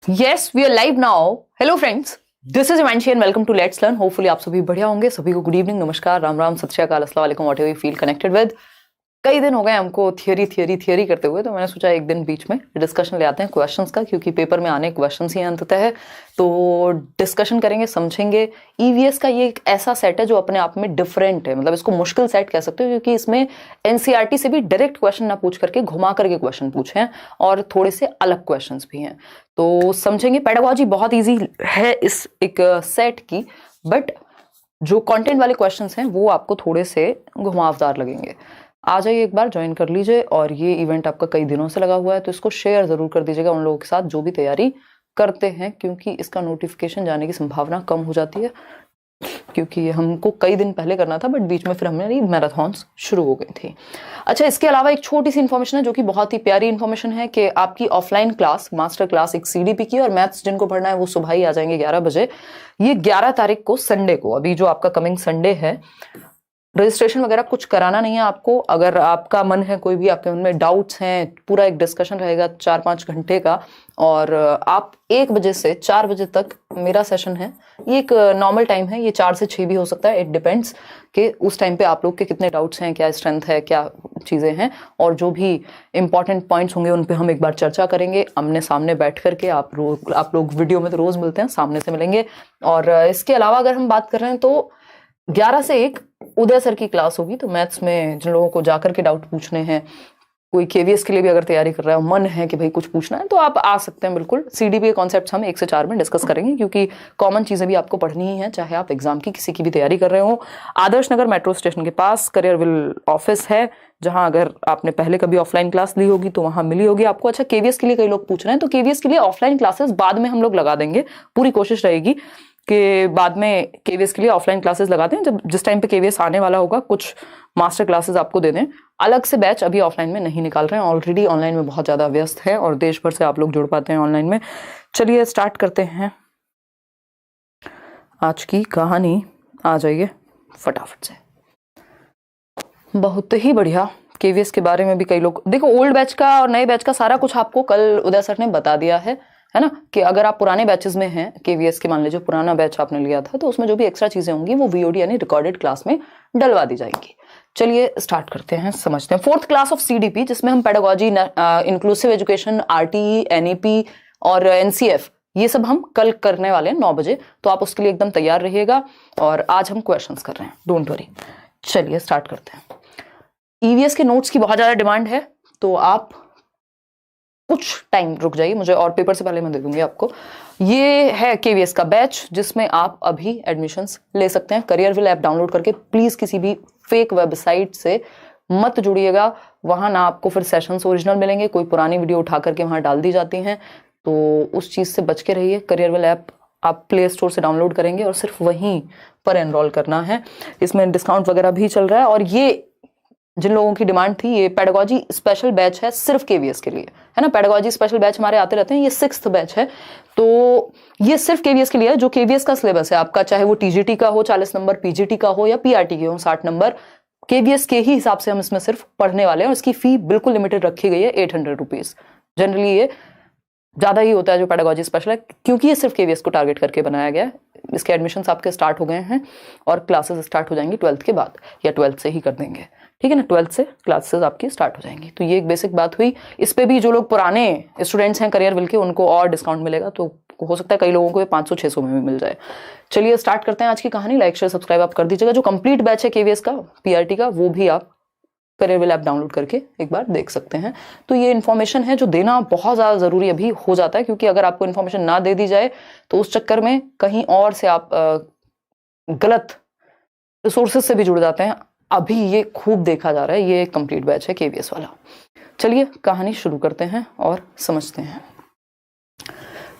Yes, we are live now. Hello friends, this is Imanshi and welcome to Let's Learn. Hopefully आप सभी बढ़िया होंगे. सभी को गुड इवनिंग, नमस्कार, राम राम, सत श्री अकाल, अस्सलाम वालेकुम, whatever you feel connected with. कई दिन हो गए हमको थियरी करते हुए, तो मैंने सोचा एक दिन बीच में डिस्कशन ले आते हैं क्वेश्चंस का, क्योंकि पेपर में आने क्वेश्चंस ही अंततः है. तो डिस्कशन करेंगे, समझेंगे. ईवीएस का ये एक ऐसा सेट है जो अपने आप में डिफरेंट है, मतलब इसको मुश्किल सेट कह सकते हो, क्योंकि इसमें एनसीईआरटी से भी डायरेक्ट क्वेश्चन ना पूछ करके घुमा करके क्वेश्चन पूछे हैं और थोड़े से अलग क्वेश्चन भी हैं. तो समझेंगे. पेडागोजी बहुत ईजी है इस एक सेट की, बट जो कंटेंट वाले क्वेश्चंस हैं वो आपको थोड़े से घुमावदार लगेंगे. आ जाइए, एक बार ज्वाइन कर लीजिए. और ये इवेंट आपका कई दिनों से लगा हुआ है, तो इसको शेयर जरूर कर दीजिएगा उन लोगों के साथ जो भी तैयारी करते हैं, क्योंकि इसका नोटिफिकेशन जाने की संभावना कम हो जाती है, क्योंकि ये हमको कई दिन पहले करना था, बट बीच में फिर हमारी मैराथन्स शुरू हो गई थी. अच्छा, इसके अलावा एक छोटी सी इन्फॉर्मेशन है जो कि बहुत ही प्यारी इन्फॉर्मेशन है कि आपकी ऑफलाइन क्लास, मास्टर क्लास एक सीडीपी की, और मैथ्स जिनको पढ़ना है वो सुबह ही आ जाएंगे 11 बजे. ये 11 तारीख को संडे को, अभी जो आपका कमिंग संडे है. रजिस्ट्रेशन वगैरह कुछ कराना नहीं है आपको. अगर आपका मन है, कोई भी आपके मन में डाउट्स हैं, पूरा एक डिस्कशन रहेगा 4-5 घंटे का, और आप 1 बजे से 4 बजे तक मेरा सेशन है. ये एक नॉर्मल टाइम है, ये 4 से 6 भी हो सकता है, इट डिपेंड्स कि उस टाइम पे आप लोग के कितने डाउट्स हैं, क्या स्ट्रेंथ है, क्या चीज़ें हैं, और जो भी इंपॉर्टेंट पॉइंट्स होंगे उन पे हम एक बार चर्चा करेंगे आमने सामने बैठ करके. आप लोग वीडियो में तो रोज़ मिलते हैं, सामने से मिलेंगे. और इसके अलावा अगर हम बात कर रहे हैं तो 11 से 1 उदय सर की क्लास होगी. तो मैथ्स में जिन लोगों को जाकर के डाउट पूछने हैं, कोई केवीएस के लिए भी अगर तैयारी कर रहा है, मन है कि भाई कुछ पूछना है, तो आप आ सकते हैं बिल्कुल. सीडीपी के कॉन्सेप्ट्स हम 1 से 4 में डिस्कस करेंगे, क्योंकि कॉमन चीज़ें भी आपको पढ़नी ही है, चाहे आप एग्जाम की किसी की भी तैयारी कर रहे हो. आदर्श नगर मेट्रो स्टेशन के पास करियरविल ऑफिस है, जहां अगर आपने पहले कभी ऑफलाइन क्लास ली होगी तो वहां मिली होगी आपको. अच्छा, केवीएस के लिए कई लोग पूछ रहे हैं, तो केवीएस के लिए ऑफलाइन क्लासेस बाद में हम लोग लगा देंगे. पूरी कोशिश रहेगी कि बाद में केवीएस के लिए ऑफलाइन क्लासेस लगाते हैं. जब जिस टाइम पे केवीएस आने वाला होगा, कुछ मास्टर क्लासेस आपको दे दें. अलग से बैच अभी ऑफलाइन में नहीं निकाल रहे हैं, ऑलरेडी ऑनलाइन में बहुत ज़्यादा व्यस्त है, और देश भर से आप लोग जुड़ पाते हैं ऑनलाइन में. चलिए स्टार्ट करते हैं आज की कहानी. आ जाइए फटाफट से. बहुत ही बढ़िया. केवीएस के बारे में भी कई लोग, देखो ओल्ड बैच का और नए बैच का सारा कुछ आपको कल उदय सर ने बता दिया है ना, कि अगर आप पुराने बैचेस में हैं केवीएस के, मान लीजिए पुराना बैच आपने लिया था, तो उसमें जो भी एक्स्ट्रा चीजें होंगी वो वीओडी यानी रिकॉर्डेड क्लास में डलवा दी जाएंगी. चलिए स्टार्ट करते हैं, समझते हैं. 4th क्लास ऑफ सीडीपी, जिसमें हम pedagogy, inclusive education, RTE, NEP और एनसीएफ, ये सब हम कल करने वाले हैं 9 बजे. तो आप उसके लिए एकदम तैयार रहिएगा. और आज हम क्वेश्चंस कर रहे हैं, डोंट वरी. चलिए स्टार्ट करते हैं. ईवीएस के नोट्स की बहुत ज्यादा डिमांड है, तो आप कुछ टाइम रुक जाइए मुझे, और पेपर से पहले मैं दे दूंगी आपको. ये है केवीएस का बैच, जिसमें आप अभी एडमिशंस ले सकते हैं. करियरविल ऐप डाउनलोड करके प्लीज किसी भी फेक वेबसाइट से मत जुड़िएगा. वहां ना आपको फिर सेशंस ओरिजिनल मिलेंगे, कोई पुरानी वीडियो उठा करके वहां डाल दी जाती हैं, तो उस चीज से बच के रहिए. करियरविल ऐप आप प्ले स्टोर से डाउनलोड करेंगे और सिर्फ वहीं पर एनरोल करना है. इसमें डिस्काउंट वगैरह भी चल रहा है. और ये जिन लोगों की डिमांड थी, ये पेडागोजी स्पेशल बैच है सिर्फ केवीएस के लिए, है ना. पेडागोजी स्पेशल बैच हमारे आते रहते हैं, ये 6th बैच है, तो ये सिर्फ केवीएस के लिए है. जो केवीएस का सिलेबस है आपका, चाहे वो टीजीटी का हो 40 नंबर, पीजीटी का हो या पीआरटी के हो 60 नंबर, केवीएस के ही हिसाब से हम इसमें सिर्फ पढ़ने वाले हैं. और इसकी फी बिल्कुल लिमिटेड रखी गई है, 800 रुपीज. जनरली ये ज्यादा ही होता है जो पेडागोजी स्पेशल है, क्योंकि ये सिर्फ केवीएस को टारगेट करके बनाया गया है. इसके एडमिशंस आपके स्टार्ट हो गए हैं, और क्लासेस स्टार्ट हो जाएंगी 12th के बाद, या 12th से ही कर देंगे, ठीक है ना. 12th से क्लासेस आपकी स्टार्ट हो जाएंगी. तो ये एक बेसिक बात हुई. इस पे भी जो लोग पुराने स्टूडेंट्स हैं करियरविल के, उनको और डिस्काउंट मिलेगा. तो हो सकता है कई लोगों को 500-600 में भी मिल जाए. चलिए स्टार्ट करते हैं आज की कहानी. लाइक शेयर सब्सक्राइब आप कर दीजिएगा. जो कंप्लीट बैच है केवीएस का, पीआरटी का, वो भी आप करियरविल ऐप डाउनलोड करके एक बार देख सकते हैं. तो ये इन्फॉर्मेशन है जो देना बहुत ज़्यादा ज़रूरी अभी हो जाता है, क्योंकि अगर आपको इन्फॉर्मेशन ना दे दी जाए तो उस चक्कर में कहीं और से आप गलत रिसोर्सेज से भी जुड़ जाते हैं. अभी ये खूब देखा जा रहा है. ये कंप्लीट बैच है केवीएस वाला. चलिए कहानी शुरू करते हैं और समझते हैं.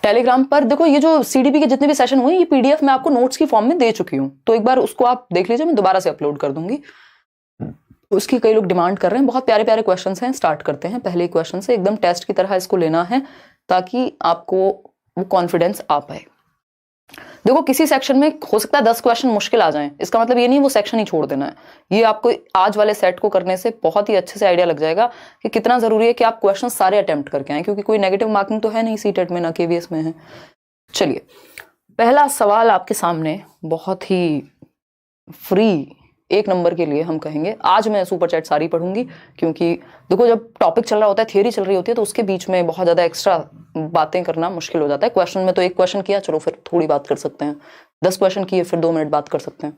टेलीग्राम पर देखो, ये जो सीडीपी के जितने भी सेशन हुए, ये पीडीएफ मैं आपको नोट्स की फॉर्म में दे चुकी हूँ, तो एक बार उसको आप देख लीजिए. मैं दोबारा से अपलोड कर दूंगी. उसकी कई लोग डिमांड कर रहे हैं. बहुत प्यारे प्यारे क्वेश्चंस हैं. स्टार्ट करते हैं. पहले क्वेश्चन से, एकदम टेस्ट की तरह इसको लेना है, ताकि आपको वो कॉन्फिडेंस आ पाए. देखो किसी सेक्शन में हो सकता है 10 क्वेश्चन मुश्किल आ जाएं, इसका मतलब ये नहीं वो सेक्शन ही छोड़ देना है। ये आपको आज वाले सेट को करने से बहुत ही अच्छे से आइडिया लग जाएगा कि कितना जरूरी है कि आप क्वेश्चन सारे अटेम्प्ट करके आए, क्योंकि कोई नेगेटिव मार्किंग तो है नहीं सीटेट में, ना केवीएस में है। चलिए पहला सवाल आपके सामने बहुत ही फ्री 1 नंबर के लिए हम कहेंगे। आज मैं सुपर चैट सारी पढ़ूंगी, क्योंकि देखो जब टॉपिक चल रहा होता है, थियरी चल रही होती है, तो उसके बीच में बहुत ज्यादा एक्स्ट्रा बातें करना मुश्किल हो जाता है। क्वेश्चन में तो 1 क्वेश्चन किया, चलो फिर थोड़ी बात कर सकते हैं, 10 क्वेश्चन किए फिर 2 मिनट बात कर सकते हैं।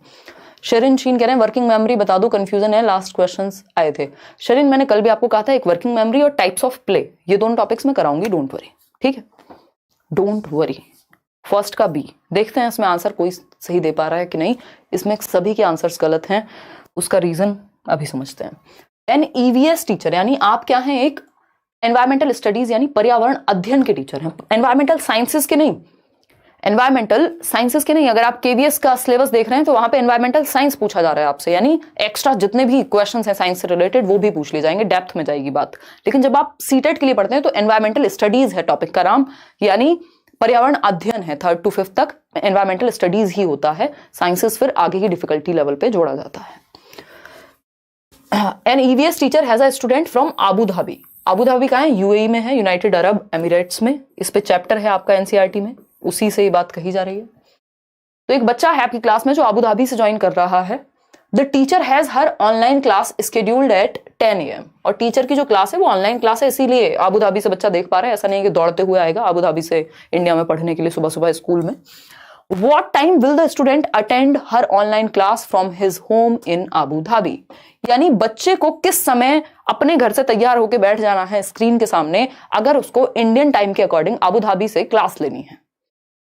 शरीन शीन कह रहे हैं वर्किंग मेमोरी बता दो, कंफ्यूजन है, लास्ट क्वेश्चंस आए थे। शरीन मैंने कल भी आपको कहा था एक वर्किंग मेमोरी और टाइप्स ऑफ प्ले, ये दोनों टॉपिक्स मैं कराऊंगी, डोंट वरी, ठीक है, डोंट वरी। फर्स्ट का बी, देखते हैं इसमें आंसर कोई सही दे पा रहा है कि नहीं। इसमें सभी के आंसर्स गलत हैं, उसका रीजन अभी समझते हैं। एन ईवीएस टीचर, यानी आप क्या हैं, एक एनवायरमेंटल स्टडीज यानी पर्यावरण अध्ययन के टीचर हैं, एनवायरमेंटल साइंसेस के नहीं, एनवायरमेंटल साइंसेस के नहीं। अगर आप केवीएस का सिलेबस देख रहे हैं तो वहां पे एनवायरमेंटल साइंस पूछा जा रहा है आपसे, यानी एक्स्ट्रा जितने भी क्वेश्चन हैं साइंस से रिलेटेड वो भी पूछ लिए जाएंगे, डेप्थ में जाएगी बात। लेकिन जब आप सीटेट के लिए पढ़ते हैं तो एनवायरमेंटल स्टडीज है टॉपिक का नाम, यानी पर्यावरण अध्ययन है। 3rd to 5th तक एनवायरमेंटल स्टडीज ही होता है, साइंसेस फिर आगे की डिफिकल्टी लेवल पे जोड़ा जाता है। An EVS teacher has a student from Abu Dhabi. Abu Dhabi कहाँ है, यूएई में है, यूनाइटेड अरब एमिरेट्स में। इस पे चैप्टर है आपका एनसीईआरटी में, उसी से ये बात कही जा रही है। तो एक बच्चा है आपकी क्लास में जो आबू धाबी से ज्वाइन कर रहा है। The teacher has her online class scheduled at 10 AM, और टीचर की जो क्लास है वो ऑनलाइन क्लास है, इसीलिए आबू धाबी से बच्चा देख पा रहा है। ऐसा नहीं है कि दौड़ते हुए आएगा आबू धाबी से इंडिया में पढ़ने के लिए सुबह सुबह स्कूल में। What time will the student attend her online class from his home in Abu Dhabi? यानी बच्चे को किस समय अपने घर से तैयार होकर बैठ जाना है स्क्रीन के सामने अगर उसको इंडियन टाइम के अकॉर्डिंग आबू धाबी से क्लास लेनी है।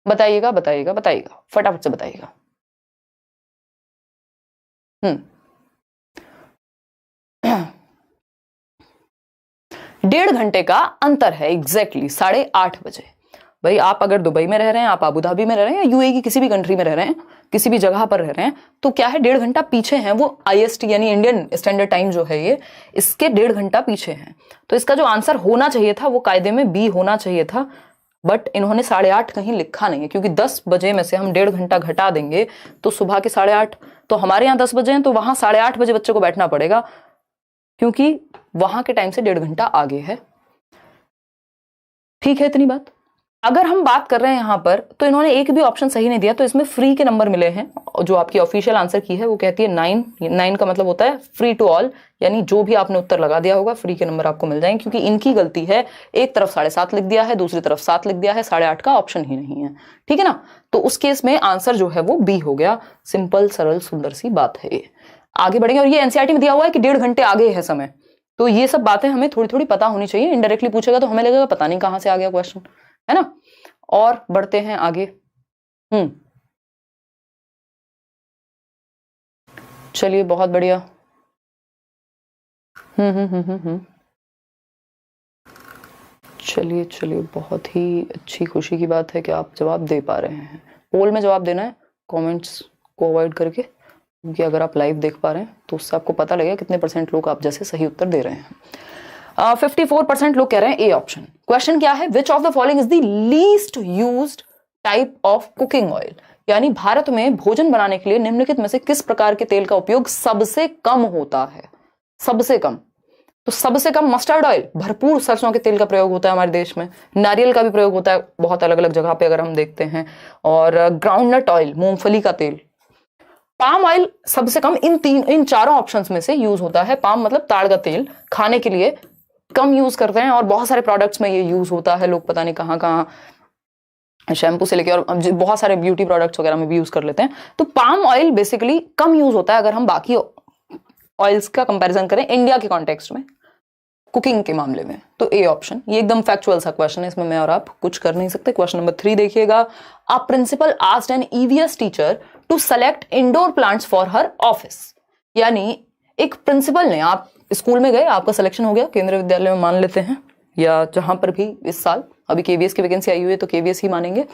बताइएगा बताइएगा बताइएगा, फटाफट से बताइएगा। 1.5 घंटे का अंतर है, एग्जैक्टली 8:30 बजे। भाई आप अगर दुबई में रह रहे हैं, आप आबू धाबी में रह रहे हैं, या यूएई की किसी भी कंट्री में रह रहे हैं, किसी भी जगह पर रह रहे हैं, तो क्या है 1.5 घंटा पीछे हैं वो IST यानी इंडियन स्टैंडर्ड टाइम जो है ये, इसके 1.5 घंटा पीछे हैं। तो इसका जो आंसर होना चाहिए था वो कायदे में बी होना चाहिए था, बट इन्होंने 8:30 कहीं लिखा नहीं है, क्योंकि 10 बजे में से हम 1.5 घंटा घटा देंगे तो सुबह के 8:30, तो हमारे यहाँ 10 बजे हैं तो वहां 8:30 बजे बच्चे को बैठना पड़ेगा, क्योंकि वहां के टाइम से 1.5 घंटा आगे है। ठीक है इतनी बात। अगर हम बात कर रहे हैं यहां पर, तो इन्होंने एक भी ऑप्शन सही नहीं दिया, तो इसमें फ्री के नंबर मिले हैं। जो आपकी ऑफिशियल आंसर की है वो कहती है 9 का मतलब होता है फ्री टू ऑल, यानी जो भी आपने उत्तर लगा दिया होगा फ्री के नंबर आपको मिल जाएंगे, क्योंकि इनकी गलती है, एक तरफ 7:30 लिख दिया है, दूसरी तरफ 7 लिख दिया है, 8:30 का ऑप्शन ही नहीं है। ठीक है ना, तो उस केस में आंसर जो है वो बी हो गया। सिंपल सरल सुंदर सी बात है ये। आगे बढ़ेंगे, और ये एनसीईआरटी में दिया हुआ है कि 1.5 घंटे आगे है समय, तो ये सब बातें हमें थोड़ी थोड़ी पता होनी चाहिए। इनडायरेक्टली पूछेगा तो हमें लगेगा पता नहीं कहां से आ गया क्वेश्चन, है ना। और बढ़ते हैं आगे। चलिए बहुत बढ़िया। चलिए चलिए, बहुत ही अच्छी खुशी की बात है कि आप जवाब दे पा रहे हैं। पोल में जवाब देना है, कमेंट्स को अवॉइड करके, क्योंकि अगर आप लाइव देख पा रहे हैं तो उससे आपको पता लगेगा कितने % लोग आप जैसे सही उत्तर दे रहे हैं। 54% लोग कह रहे हैं ए ऑप्शन। क्वेश्चन क्या है, which of the following is the least used type of cooking oil, यानी भारत में भोजन बनाने के लिए निम्नलिखित में से किस प्रकार के तेल का उपयोग सबसे कम होता है। सबसे कम, तो सबसे कम मस्टर्ड ऑयल, भरपूर सरसों के तेल का प्रयोग होता है हमारे देश में। नारियल का भी प्रयोग होता है बहुत अलग अलग जगह पे अगर हम देखते हैं, और ग्राउंडनट ऑयल, मूंगफली का तेल। पाम ऑयल सबसे कम इन चारों ऑप्शंस में से यूज होता है। पाम मतलब ताड़ का तेल, खाने के लिए कम यूज करते हैं, और बहुत सारे प्रोडक्ट्स में ये यूज होता है। लोग पता नहीं कहाँ कहाँ, शैम्पू से लेके और बहुत सारे ब्यूटी प्रोडक्ट्स वगैरह में भी यूज कर लेते हैं। तो पाम ऑयल बेसिकली कम यूज होता है अगर हम बाकी ऑयल्स का कंपैरिजन करें इंडिया के कॉन्टेक्स्ट में, कुकिंग के मामले में। तो ए ऑप्शन, ये एकदम फैक्चुअल सा क्वेश्चन है, इसमें मैं और आप कुछ कर नहीं सकते। क्वेश्चन नंबर 3 देखिएगा। A principal asked an EVS teacher to select indoor plants for her office, यानी एक प्रिंसिपल ने, आप स्कूल में गए, आपका सिलेक्शन हो गया केंद्रीय विद्यालय में मान लेते हैं, या जहां पर भी इस साल, अभी केवीएस की वैकेंसी आई हुई है तो केवीएस ही मानेंगे।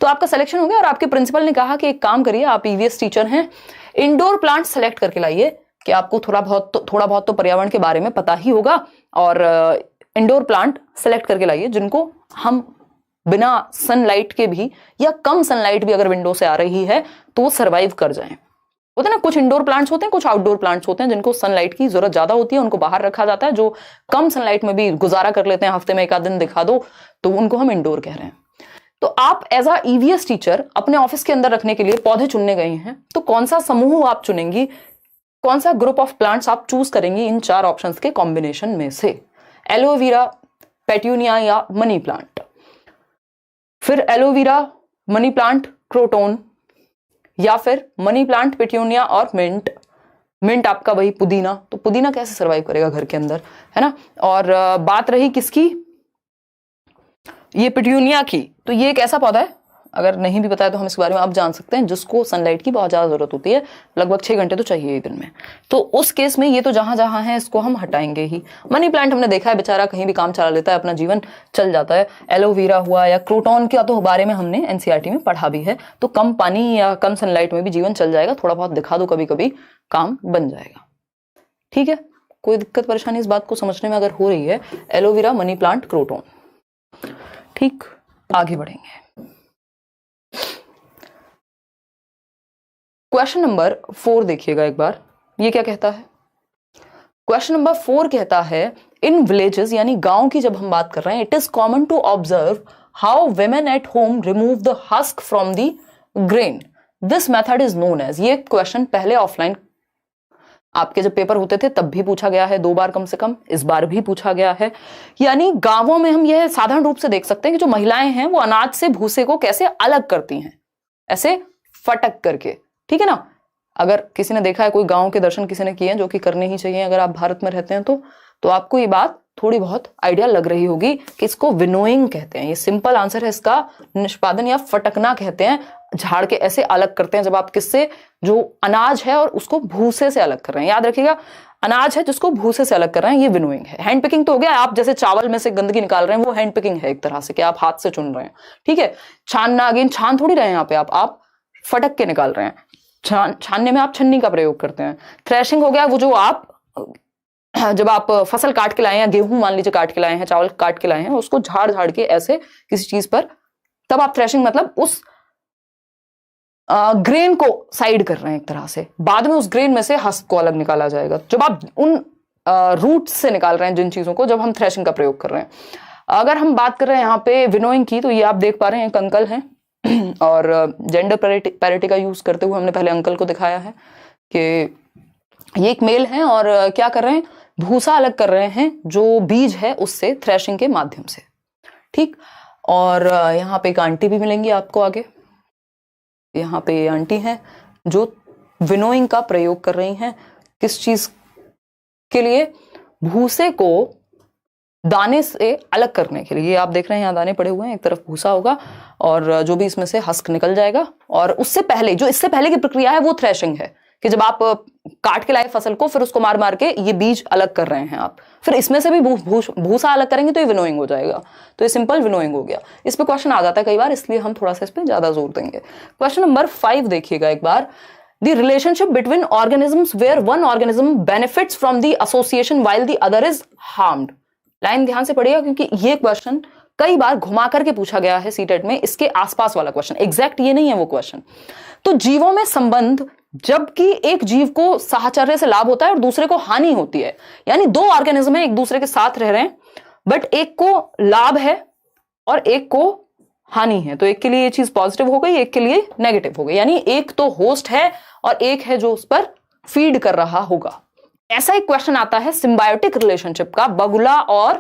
तो आपका सिलेक्शन हो गया और आपके प्रिंसिपल ने कहा कि एक काम करिए, आप ईवीएस टीचर हैं, इंडोर प्लांट सेलेक्ट करके लाइए, कि आपको थोड़ा बहुत तो पर्यावरण के बारे में पता ही होगा, और इंडोर प्लांट सेलेक्ट करके लाइए जिनको हम बिना सनलाइट के भी या कम सनलाइट भी अगर विंडो से आ रही है तो वो सर्वाइव कर जाएं। होते ना, कुछ इंडोर प्लांट्स होते हैं, कुछ आउटडोर प्लांट्स होते हैं जिनको सनलाइट की जरूरत ज्यादा होती है, उनको बाहर रखा जाता है। जो कम सनलाइट में भी गुजारा कर लेते हैं, हफ्ते में एक आध दिन दिखा दो, तो उनको हम इंडोर कह रहे हैं। तो आप एज अ ईवीएस टीचर अपने ऑफिस के अंदर रखने के लिए पौधे चुनने गए हैं, तो कौन सा समूह आप चुनेंगी, कौन सा ग्रुप ऑफ प्लांट्स आप चूज करेंगी इन 4 ऑप्शंस के कॉम्बिनेशन में से? एलोवेरा, पेट्यूनिया या मनी प्लांट? फिर एलोवेरा, मनी प्लांट, क्रोटोन, या फिर मनी प्लांट, पेट्यूनिया और मिंट। मिंट आपका वही पुदीना, तो पुदीना कैसे सरवाइव करेगा घर के अंदर, है ना। और बात रही किसकी, ये पेट्यूनिया की, तो ये एक ऐसा पौधा है, अगर नहीं भी बताया तो हम इसके बारे में अब जान सकते हैं, जिसको सनलाइट की बहुत ज्यादा जरूरत होती है, लगभग 6 घंटे तो चाहिए ही दिन में। तो उस केस में ये तो जहां जहां है इसको हम हटाएंगे ही। मनी प्लांट हमने देखा है बेचारा कहीं भी काम चला लेता है, अपना जीवन चल जाता है। एलोवेरा हुआ या क्रोटॉन के तो बारे में हमने एनसीईआरटी में पढ़ा भी है, तो कम पानी या कम सनलाइट में भी जीवन चल जाएगा, थोड़ा बहुत दिखा दो कभी कभी, काम बन जाएगा। ठीक है, कोई दिक्कत परेशानी इस बात को समझने में अगर हो रही है? Aloe vera, money plant, croton. ठीक, आगे बढ़ेंगे। क्वेश्चन नंबर 4 देखिएगा एक बार, ये क्या कहता है? क्वेश्चन नंबर 4 कहता है इन विलेजेस, यानी गांव की जब हम बात कर रहे हैं, it is common to observe how women at home remove the husk from the grain, this method is known as. ये क्वेश्चन पहले ऑफलाइन आपके जब पेपर होते थे तब भी पूछा गया है 2 बार कम से कम, इस बार भी पूछा गया है। यानी गांवों में हम यह साधारण रूप से देख सकते हैं कि जो महिलाएं हैं वो अनाज से भूसे को कैसे अलग करती हैं, ऐसे फटक करके। ठीक है ना, अगर किसी ने देखा है, कोई गांव के दर्शन किसी ने किए हैं, जो कि करने ही चाहिए अगर आप भारत में रहते हैं तो आपको ये बात थोड़ी बहुत आइडिया लग रही होगी कि इसको विनोइंग कहते हैं। ये सिंपल आंसर है इसका, निष्पादन या फटकना कहते हैं। झाड़ के ऐसे अलग करते हैं जब आप किससे, जो अनाज है और उसको भूसे से अलग कर रहे हैं। याद रखिएगा, अनाज है जिसको भूसे से अलग कर रहे हैं, ये विनोइंग है। हैंड पिकिंग तो हो गया, आप जैसे चावल में से गंदगी निकाल रहे हैं, वो हैंड पिकिंग है एक तरह से, कि आप हाथ से चुन रहे हैं। ठीक है, छानना, अगेन छान थोड़ी रहे हैं यहाँ पे आप फटक के निकाल रहे हैं। छानने में आप छन्नी का प्रयोग करते हैं। थ्रेशिंग हो गया वो जो आप जब आप फसल काट के लाए हैं, गेहूं मान लीजिए काट के लाए हैं, चावल काट के लाए हैं, उसको झाड़ झाड़ के ऐसे किसी चीज पर, तब आप थ्रेशिंग मतलब उस ग्रेन को साइड कर रहे हैं एक तरह से। बाद में उस ग्रेन में से हस्क को अलग निकाला जाएगा, जब आप उन रूट से निकाल रहे हैं जिन चीजों को, जब हम थ्रेशिंग का प्रयोग कर रहे हैं। अगर हम बात कर रहे हैं यहाँ पे विनोइंग की, तो ये आप देख पा रहे हैं एक अंकल हैं और जेंडर पैरिटी का यूज करते हुए हमने पहले अंकल को दिखाया है कि ये एक मेल है और क्या कर रहे हैं, भूसा अलग कर रहे हैं जो बीज है उससे, थ्रेशिंग के माध्यम से। ठीक, और यहाँ पे एक आंटी भी मिलेंगी आपको आगे, यहाँ पे आंटी हैं जो विनोइंग का प्रयोग कर रही हैं। किस चीज के लिए? भूसे को दाने से अलग करने के लिए। आप देख रहे हैं यहाँ दाने पड़े हुए हैं, एक तरफ भूसा होगा और जो भी इसमें से हस्क निकल जाएगा। और उससे पहले, जो इससे पहले की प्रक्रिया है वो थ्रेशिंग है, कि जब आप काट के लाए फसल को, फिर उसको मार मार के ये बीज अलग कर रहे हैं आप, फिर इसमें से भी भूसा अलग करेंगे तो ये विनोइंग हो जाएगा। तो ये सिंपल विनोइंग हो गया। इस पे क्वेश्चन आ जाता है कई बार, इसलिए हम थोड़ा सा इस पे ज्यादा जोर देंगे। क्वेश्चन नंबर 5 देखिएगा एक बार, The relationship between organisms where one organism benefits from the association while the other is harmed। Line ध्यान से पढ़िएगा क्योंकि ये क्वेश्चन कई बार घुमा करके पूछा गया है सीटेट में, इसके आसपास वाला क्वेश्चन, एग्जैक्ट ये नहीं है वो क्वेश्चन। तो जीवों में संबंध, जबकि एक जीव को साहचर्य से लाभ होता है और दूसरे को हानि होती है, यानी 2 ऑर्गेनिज्म है एक दूसरे के साथ रह रहे हैं, बट एक को लाभ है और एक को हानि है, तो एक के लिए ये चीज पॉजिटिव हो गई, एक के लिए नेगेटिव हो गई। यानी एक तो होस्ट है और एक है जो उस पर फीड कर रहा होगा। ऐसा एक क्वेश्चन आता है सिम्बायोटिक रिलेशनशिप का बगुला और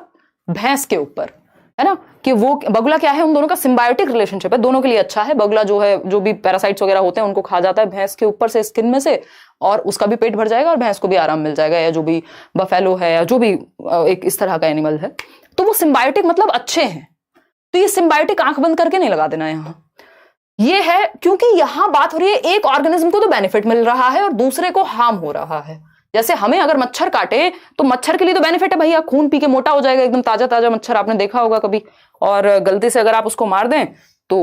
भैंस के ऊपर, है ना, कि वो बगुला क्या है, उन दोनों का सिम्बायोटिक रिलेशनशिप है, दोनों के लिए अच्छा है। बगुला जो है, जो भी पैरासाइट्स वगैरह होते हैं उनको खा जाता है भैंस के ऊपर से, स्किन में से, और उसका भी पेट भर जाएगा और भैंस को भी आराम मिल जाएगा, या जो भी बफेलो है या जो भी एक इस तरह का एनिमल है, तो वो सिम्बायोटिक मतलब अच्छे हैं। तो ये सिम्बायोटिक आंख बंद करके नहीं लगा देना यहां, ये है क्योंकि यहां बात हो रही है एक ऑर्गेनिज्म को तो बेनिफिट मिल रहा है और दूसरे को हार्म हो रहा है। जैसे हमें अगर मच्छर काटे तो मच्छर के लिए तो बेनिफिट है भैया, खून पी के मोटा हो जाएगा, एकदम ताजा ताजा मच्छर आपने देखा होगा कभी, और गलती से अगर आप उसको मार दें तो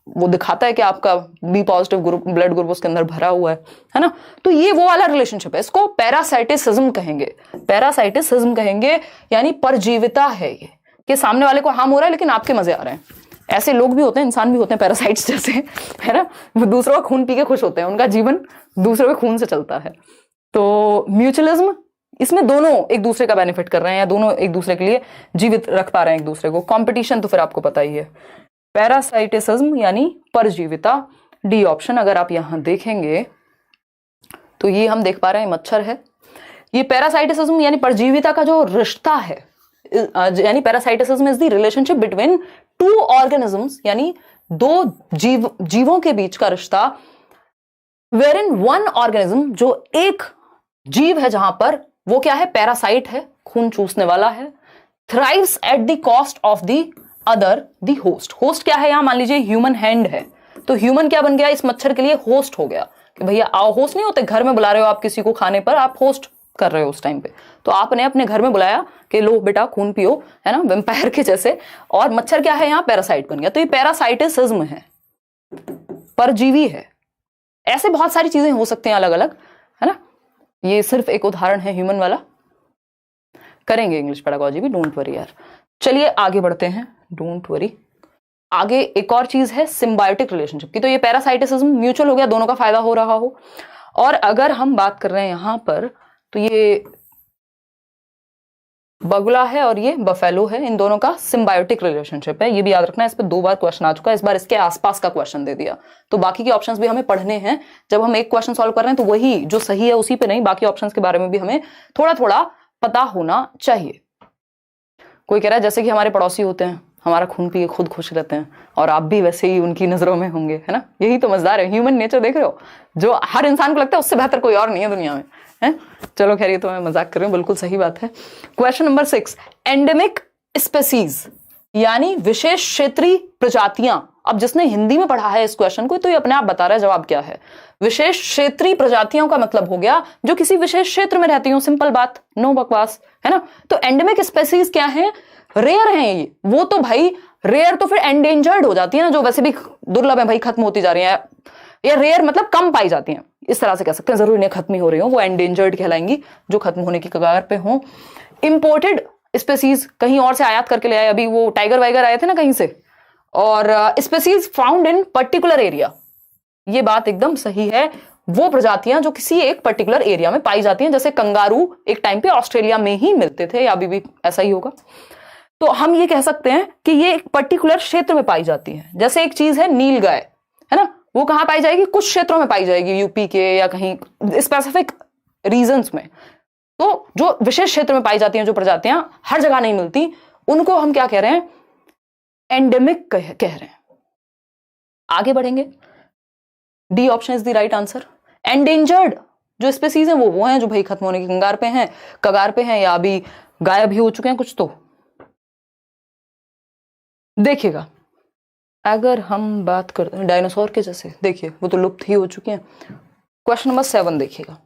वो दिखाता है कि आपका B positive group, blood group उसके अंदर भरा हुआ है ना। तो ये वो वाला रिलेशनशिप है, इसको पैरासाइटिसिज्म कहेंगे, पैरासाइटिसिज्म कहेंगे, यानी परजीविता है ये, कि सामने वाले को हार्म हो रहा है लेकिन आपके मजे आ रहे हैं। ऐसे लोग भी होते हैं, इंसान भी होते हैं पैरासाइट्स जैसे, है ना, वो दूसरों का खून पी के खुश होते हैं, उनका जीवन दूसरों के खून से चलता है। तो म्यूचुअलिज्म, इसमें दोनों एक दूसरे का बेनिफिट कर रहे हैं या दोनों एक दूसरे के लिए जीवित रख पा रहे हैं एक दूसरे को। कंपटीशन तो फिर आपको पता ही है। पैरासाइटिसिज्म यानी परजीविता, डी ऑप्शन। अगर आप यहां देखेंगे तो ये हम देख पा रहे हैं मच्छर है। ये पैरासाइटिसिज्म यानी परजीविता का जो रिश्ता है, यानी parasitism is the relationship between two organisms, यानी दो जीवों के बीच का रिश्ता, वेर इन वन ऑर्गेनिज्म, जो एक जीव है जहां पर वो क्या है, पैरासाइट है, खून चूसने वाला है, thrives at the cost of the other, the host. Host क्या है, यहां मान लीजिए ह्यूमन हैंड है, तो ह्यूमन क्या बन गया इस मच्छर के लिए, होस्ट हो गया कि भैया आओ। होस्ट नहीं होते, घर में बुला रहे हो आप किसी को खाने पर, आप होस्ट कर रहे हो उस टाइम पे, तो आपने अपने घर में बुलाया कि लो बेटा खून पियो, है ना, वेम्पायर के जैसे। और मच्छर क्या है, यहां पैरासाइट बन गया। तो ये पैरासाइटिसिज्म है, परजीवी है। ऐसे बहुत सारी चीजें हो सकती हैं अलग अलग, है ना। ये सिर्फ एक उदाहरण है ह्यूमन वाला, करेंगे इंग्लिश पेडागोजी भी, डोंट वरी यार। चलिए आगे बढ़ते हैं, डोंट वरी। आगे एक और चीज है सिम्बायोटिक रिलेशनशिप की। तो ये पैरासाइटिसिज्म म्यूचुअल हो गया, दोनों का फायदा हो रहा हो। और अगर हम बात कर रहे हैं यहां पर, तो ये बगुला है और ये बफेलो है, इन दोनों का सिम्बायोटिक रिलेशनशिप है। ये भी याद रखना है, इस पर 2 बार क्वेश्चन आ चुका है, इस बार इसके आसपास का क्वेश्चन दे दिया। तो बाकी के ऑप्शंस भी हमें पढ़ने हैं। जब हम एक क्वेश्चन सॉल्व कर रहे हैं तो वही जो सही है उसी पे नहीं, बाकी ऑप्शंस के बारे में भी हमें थोड़ा थोड़ा पता होना चाहिए। कोई कह रहा है जैसे कि हमारे पड़ोसी होते हैं, हमारा खून पी के खुद खुश रहते हैं, और आप भी वैसे ही उनकी नजरों में होंगे, है ना। यही तो मजेदार है, ह्यूमन नेचर देख रहे हो, जो हर इंसान को लगता है उससे बेहतर कोई और नहीं है दुनिया में, है। चलो खैर, ये तो मैं मजाक कर रही हूँ, बिल्कुल सही बात है। क्वेश्चन नंबर 6, एंडेमिक स्पेसीज यानी विशेष क्षेत्रीय प्रजातियां। अब जिसने हिंदी में पढ़ा है इस क्वेश्चन को, तो ये अपने आप बता रहा है जवाब क्या है। विशेष क्षेत्रीय प्रजातियों का मतलब हो गया जो किसी विशेष क्षेत्र में रहती हो, सिंपल बात, नो बकवास, है ना। तो एंडेमिक स्पेसीज क्या है, रेयर हैं ये। वो तो भाई रेयर तो फिर एंडेंजर्ड हो जाती है ना, जो वैसे भी दुर्लभ है भाई, खत्म होती जा रही है। या रेयर मतलब कम पाई जाती हैं, इस तरह से कह सकते हैं, जरूरी नहीं खत्म ही हो रही हो, वो एंडेंजर्ड कहलाएंगी, जो खत्म होने की कगार पे हो। इंपोर्टेड स्पेसीज, कहीं और से आयात करके ले आए, अभी वो टाइगर वाइगर आए थे ना कहीं से। और species found in particular area, ये बात एकदम सही है। वो प्रजातियां जो किसी एक पर्टिकुलर एरिया में पाई जाती हैं, जैसे कंगारू एक टाइम पे ऑस्ट्रेलिया में ही मिलते थे, या अभी भी ऐसा ही होगा। तो हम ये कह सकते हैं कि ये एक पर्टिकुलर क्षेत्र में पाई जाती है। जैसे एक चीज है नील गाय, है ना, वो कहां पाई जाएगी, कुछ क्षेत्रों में पाई जाएगी, यूपी के या कहीं स्पेसिफिक रीजन्स में। तो जो विशेष क्षेत्र में पाई जाती हैं जो प्रजातियां, हर जगह नहीं मिलती, उनको हम क्या कह रहे हैं, एंडेमिक कह रहे हैं। आगे बढ़ेंगे, D option is the right answer. Endangered जो स्पीसीज हैं वो हैं जो भाई खत्म होने की कगार पे हैं, या अभी गायब ही हो चुके हैं कुछ। तो देखिएगा, अगर हम बात करते हैं डायनासोर के जैसे, देखिए वो तो लुप्त ही हो चुके हैं। क्वेश्चन नंबर 7 देखिएगा,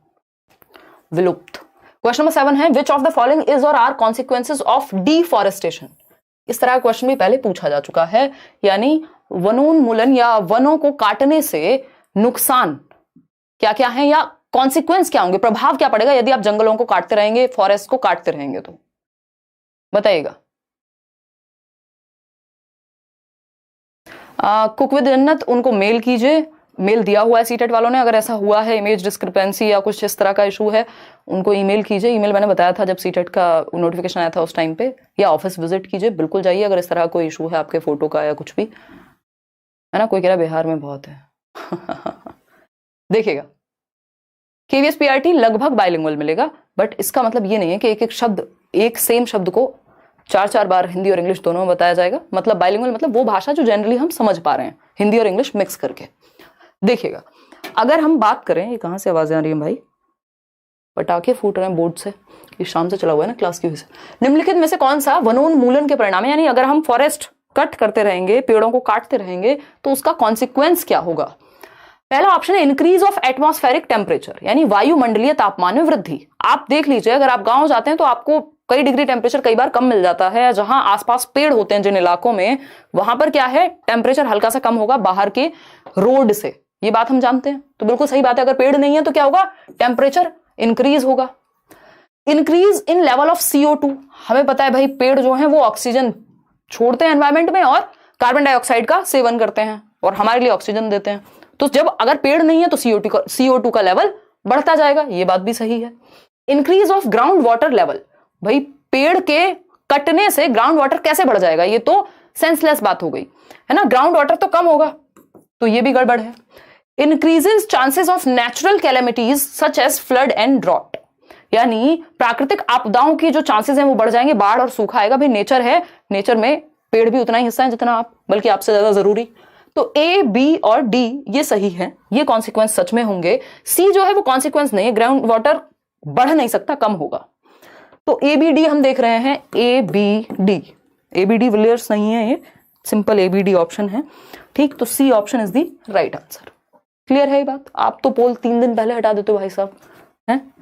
विलुप्त। क्वेश्चन नंबर 7 है, which of the following is or are consequences of deforestation. इस तरह का क्वेश्चन भी पहले पूछा जा चुका है, यानी वनोन्मूलन या वनों को काटने से नुकसान क्या क्या है, या कॉन्सिक्वेंस क्या होंगे, प्रभाव क्या पड़ेगा यदि आप जंगलों को काटते रहेंगे, फॉरेस्ट को काटते रहेंगे। तो बताइएगा। कुक विद जन्नत, उनको मेल कीजिए, मेल दिया हुआ है सीटेट वालों ने। अगर ऐसा हुआ है, इमेज डिस्क्रिपेंसी या कुछ इस तरह का इशू है, उनको ईमेल कीजिए। ईमेल मैंने बताया था जब सीटेट का नोटिफिकेशन आया था उस टाइम पे, या ऑफिस विजिट कीजिए, बिल्कुल जाइए अगर इस तरह कोई इशू है आपके फोटो का या कुछ भी, है ना। कोई कह रहा है बिहार में बहुत है देखिएगा, केवीएस पीआरटी लगभग बाइलिंगुअल मिलेगा, बट इसका मतलब ये नहीं है कि एक एक शब्द, एक सेम शब्द को 4-4 बार हिंदी और इंग्लिश दोनों में बताया जाएगा। मतलब बाइलिंगुअल मतलब वो भाषा जो जनरली हम समझ पा रहे हैं, हिंदी और इंग्लिश मिक्स करके। देखिएगा, अगर हम बात करें, ये कहां से आवाजें आ रही हैं भाई, पटाखे फूट रहे हैं बोर्ड से, ये शाम से चला हुआ है ना क्लास की वजह से। निम्नलिखित में से कौन सा वनोन्मूलन के परिणाम है, यानी अगर हम फॉरेस्ट कट करते रहेंगे, पेड़ों को काटते रहेंगे, तो उसका कॉन्सिक्वेंस क्या होगा। पहला ऑप्शन है इंक्रीज ऑफ एटमॉस्फेरिक टेम्परेचर, यानी वायुमंडलीय तापमान में वृद्धि। आप देख लीजिए, अगर आप गांव जाते हैं तो आपको कई डिग्री टेम्परेचर कई बार कम मिल जाता है। जहां आसपास पेड़ होते हैं जिन इलाकों में, वहां पर क्या है, टेम्परेचर हल्का सा कम होगा बाहर के रोड से, ये बात हम जानते हैं। तो बिल्कुल सही बात है, अगर पेड़ नहीं है तो क्या होगा, टेम्परेचर इंक्रीज होगा। Increase in level of CO2, हमें पता है भाई पेड़ जो है वो ऑक्सीजन छोड़ते हैं एनवायरमेंट में और कार्बन डाइऑक्साइड का सेवन करते हैं और हमारे लिए ऑक्सीजन देते हैं। तो जब अगर पेड़ नहीं है तो CO2 का लेवल बढ़ता जाएगा, ये बात भी सही है। Increase of ground water level, भाई पेड़ के कटने से ग्राउंड वाटर कैसे बढ़ जाएगा, ये तो सेंसलेस बात हो गई है ना। ग्राउंड वाटर तो कम होगा, तो ये भी गड़बड़ है। Increases chances of natural calamities such as flood and drought, यानी प्राकृतिक आपदाओं की जो चांसेस हैं वो बढ़ जाएंगे, बाढ़ और सूखा आएगा। भाई नेचर है, नेचर में पेड़ भी उतना ही हिस्सा है जितना आप, बल्कि आपसे ज्यादा जरूरी। तो A, B और D ये सही है, ये कॉन्सिक्वेंस सच में होंगे। C जो है वो कॉन्सिक्वेंस नहीं है, ग्राउंड वाटर बढ़ नहीं सकता, कम होगा। तो A, B, D हम देख रहे हैं, A, B, D। A, B, D Villiers नहीं है, ये simple A, B, D option है, ठीक। तो C option is the right answer. Clear है ये बात? आप तो पोल 3 दिन पहले हटा देते हो भाई साहब, हैं?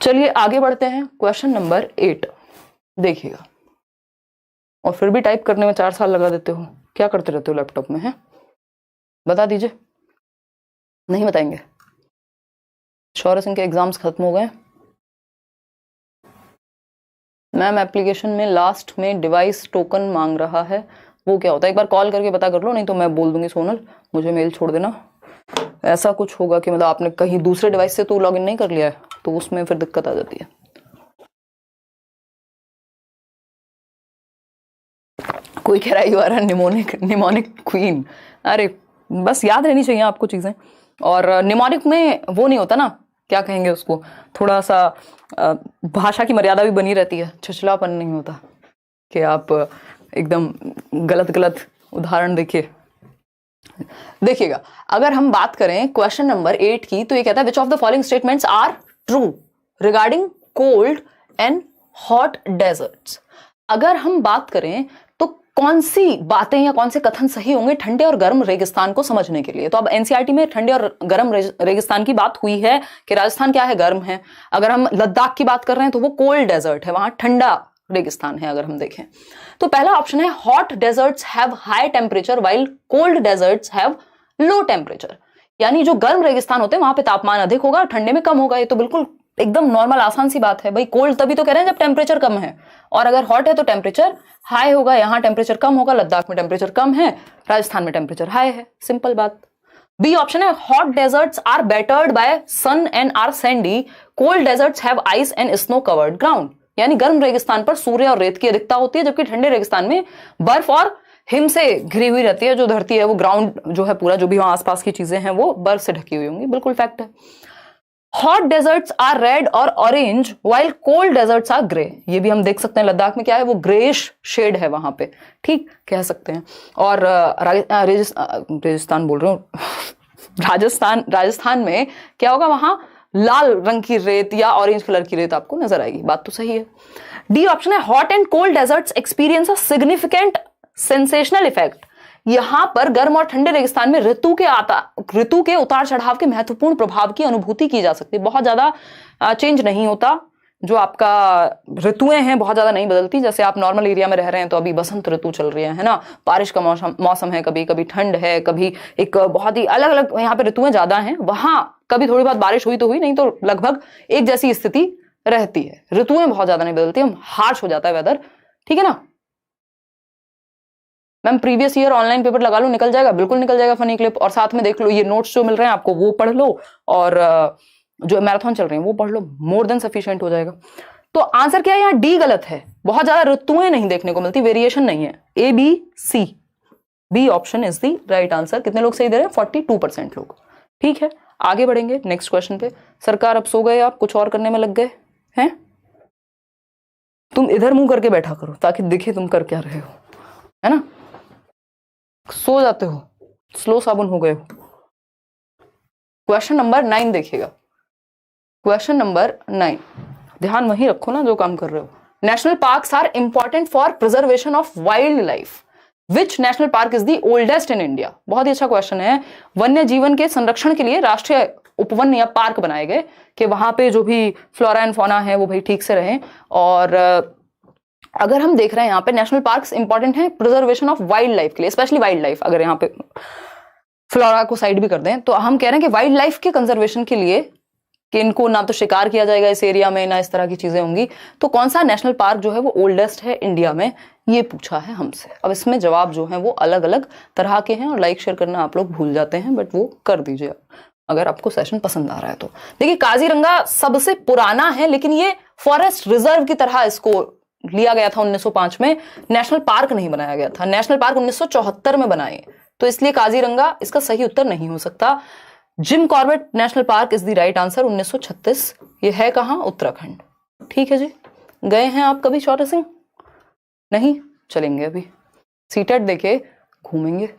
चलिए आगे बढ़ते हैं। क्वेश्चन नंबर 8 देखिएगा। और फिर भी टाइप करने में 4 साल लगा देते हो, क्या करते रहते हो लैपटॉप में, हैं? बता दीजिए। नहीं बताएंगे? शौर्य सिंह के एग्जाम्स खत्म हो गए। मैम एप्लीकेशन में लास्ट में डिवाइस टोकन मांग रहा है, वो क्या होता है? एक बार कॉल करके पता कर लो, नहीं तो मैं बोल दूंगी सोनल, मुझे मेल छोड़ देना। ऐसा कुछ होगा कि मतलब आपने कहीं दूसरे डिवाइस से तो लॉगिन नहीं कर लिया है, तो उसमें फिर दिक्कत आ जाती है। कोई कह रहा है यू आर निमोनिक क्वीन। अरे बस याद रहनी चाहिए आपको चीजें। और निमोनिक में वो नहीं होता ना, क्या कहेंगे उसको, थोड़ा सा भाषा की मर्यादा भी बनी रहती है, छिछलापन नहीं होता कि आप एकदम गलत उदाहरण देखिएगा। अगर हम बात करें क्वेश्चन नंबर 8 की, तो ये कहता है which of the following statements are true regarding cold and hot deserts. अगर हम बात करें तो कौन सी बातें या कौन से कथन सही होंगे ठंडे और गर्म रेगिस्तान को समझने के लिए। तो अब एनसीईआरटी में ठंडे और गर्म रेगिस्तान की बात हुई है कि राजस्थान क्या है, गर्म है। अगर हम लद्दाख की बात कर रहे हैं तो वो कोल्ड डेजर्ट है, वहां ठंडा रेगिस्तान है। अगर हम देखें तो पहला ऑप्शन है hot deserts have high temperature while cold deserts have low temperature, यानी जो गर्म रेगिस्तान होते हैं वहां पे तापमान अधिक होगा, ठंडे में कम होगा। ये तो बिल्कुल एकदम नॉर्मल आसान सी बात है भाई। कोल्ड तभी तो कह रहे हैं जब टेम्परेचर कम है, और अगर हॉट है तो टेम्परेचर हाई होगा। यहाँ टेम्परेचर कम होगा, लद्दाख में टेम्परेचर कम है, राजस्थान में टेम्परेचर हाई है, सिंपल बात। बी ऑप्शन है hot deserts are battered by sun and are sandy, cold deserts have ice and snow covered ground, यानी गर्म रेगिस्तान पर सूर्य और रेत की अधिकता होती है, जबकि ठंडे रेगिस्तान में बर्फ और हिम से घिरी हुई रहती है। जो धरती है वो ग्राउंड जो है पूरा, जो भी वहां आसपास की चीजें हैं वो बर्फ से ढकी हुई होंगी, बिल्कुल फैक्ट है। हॉट डेजर्ट्स आर रेड और orange while cold deserts are grey, ये भी हम देख सकते हैं लद्दाख में क्या है, वो ग्रेइश शेड है वहां पे, ठीक कह सकते हैं। और रेगिस्तान बोल रहा हूँ राजस्थान में क्या होगा, वहां लाल रंग की रेत या ऑरेंज कलर की रेत आपको नजर आएगी, बात तो सही है। डी ऑप्शन है hot and cold deserts experience a significant sensational effect, यहां पर गर्म और ठंडे रेगिस्तान में ऋतु के उतार चढ़ाव के महत्वपूर्ण प्रभाव की अनुभूति की जा सकती है। बहुत ज्यादा चेंज नहीं होता, जो आपका ऋतुएं हैं बहुत ज्यादा नहीं बदलती। जैसे आप नॉर्मल एरिया में रह रहे हैं तो अभी बसंत ऋतु चल रही है ना, बारिश का मौसम है, कभी कभी ठंड है, कभी एक बहुत ही अलग अलग यहाँ पे ऋतुएं ज्यादा हैं। वहां कभी थोड़ी बहुत बारिश हुई तो हुई, नहीं तो लगभग एक जैसी स्थिति रहती है, ऋतुएं बहुत ज्यादा नहीं बदलती, हार्श हो जाता है वेदर, ठीक है ना। Ma'am previous year online paper लगा लो, निकल जाएगा, बिल्कुल निकल जाएगा फनी क्लिप, और साथ में देख लो ये नोट्स जो मिल रहे हैं आपको वो पढ़ लो, और जो मैराथन चल रहे हैं वो पढ़ लो, मोर देन सफिशिएंट हो जाएगा। तो आंसर क्या है, यहाँ डी गलत है, बहुत ज्यादा ऋतुएं नहीं देखने को मिलती, वेरिएशन नहीं है। A B C, B option is the right answer. कितने लोग सही दे रहे हैं? 42% लोग, ठीक है। आगे बढ़ेंगे नेक्स्ट क्वेश्चन पे। सरकार अब सो गए, आप कुछ और करने में लग गए हैं? तुम इधर मुंह करके बैठा करो ताकि दिखे तुम कर क्या रहे हो, है ना। सो जाते हो, स्लो साबुन हो गए हो। क्वेश्चन नंबर 9 देखिएगा। क्वेश्चन नंबर 9, ध्यान वहीं रखो ना जो काम कर रहे हो। National parks are important for preservation of wild life, which national park is the oldest in India. बहुत ही अच्छा क्वेश्चन है। वन्य जीवन के संरक्षण के लिए राष्ट्रीय उपवन या पार्क बनाए गए कि वहां पे जो भी फ्लोरा एंड फौना है वो भाई ठीक से रहे। और अगर हम देख रहे हैं यहाँ पे नेशनल पार्क्स इंपॉर्टेंट है प्रिजर्वेशन ऑफ वाइल्ड लाइफ के लिए, स्पेशली वाइल्ड लाइफ, अगर यहाँ पे फ्लोरा को साइड भी कर दें तो हम कह रहे हैं कि वाइल्ड लाइफ के कंजर्वेशन के लिए कि इनको ना तो शिकार किया जाएगा इस एरिया में, ना इस तरह की चीजें होंगी। तो कौन सा नेशनल पार्क जो है वो ओल्डेस्ट है इंडिया में, ये पूछा है हमसे। अब इसमें जवाब जो है वो अलग अलग तरह के हैं और लाइक शेयर करना आप लोग भूल जाते हैं, बट वो कर दीजिए अगर आपको सेशन पसंद आ रहा है तो। देखिए काजीरंगा सबसे पुराना है, लेकिन ये फॉरेस्ट रिजर्व की तरह इसको लिया गया था 1905 में, नेशनल पार्क नहीं बनाया गया था। नेशनल पार्क 1974 में बनाए, तो इसलिए काजीरंगा इसका सही उत्तर नहीं हो सकता। Jim Corbett national park is the right answer, 1936। ये है कहां? उत्तराखंड। ठीक है जी। गए हैं आप कभी चौरा सिंह? नहीं, चलेंगे अभी सीटेट देके घूमेंगे।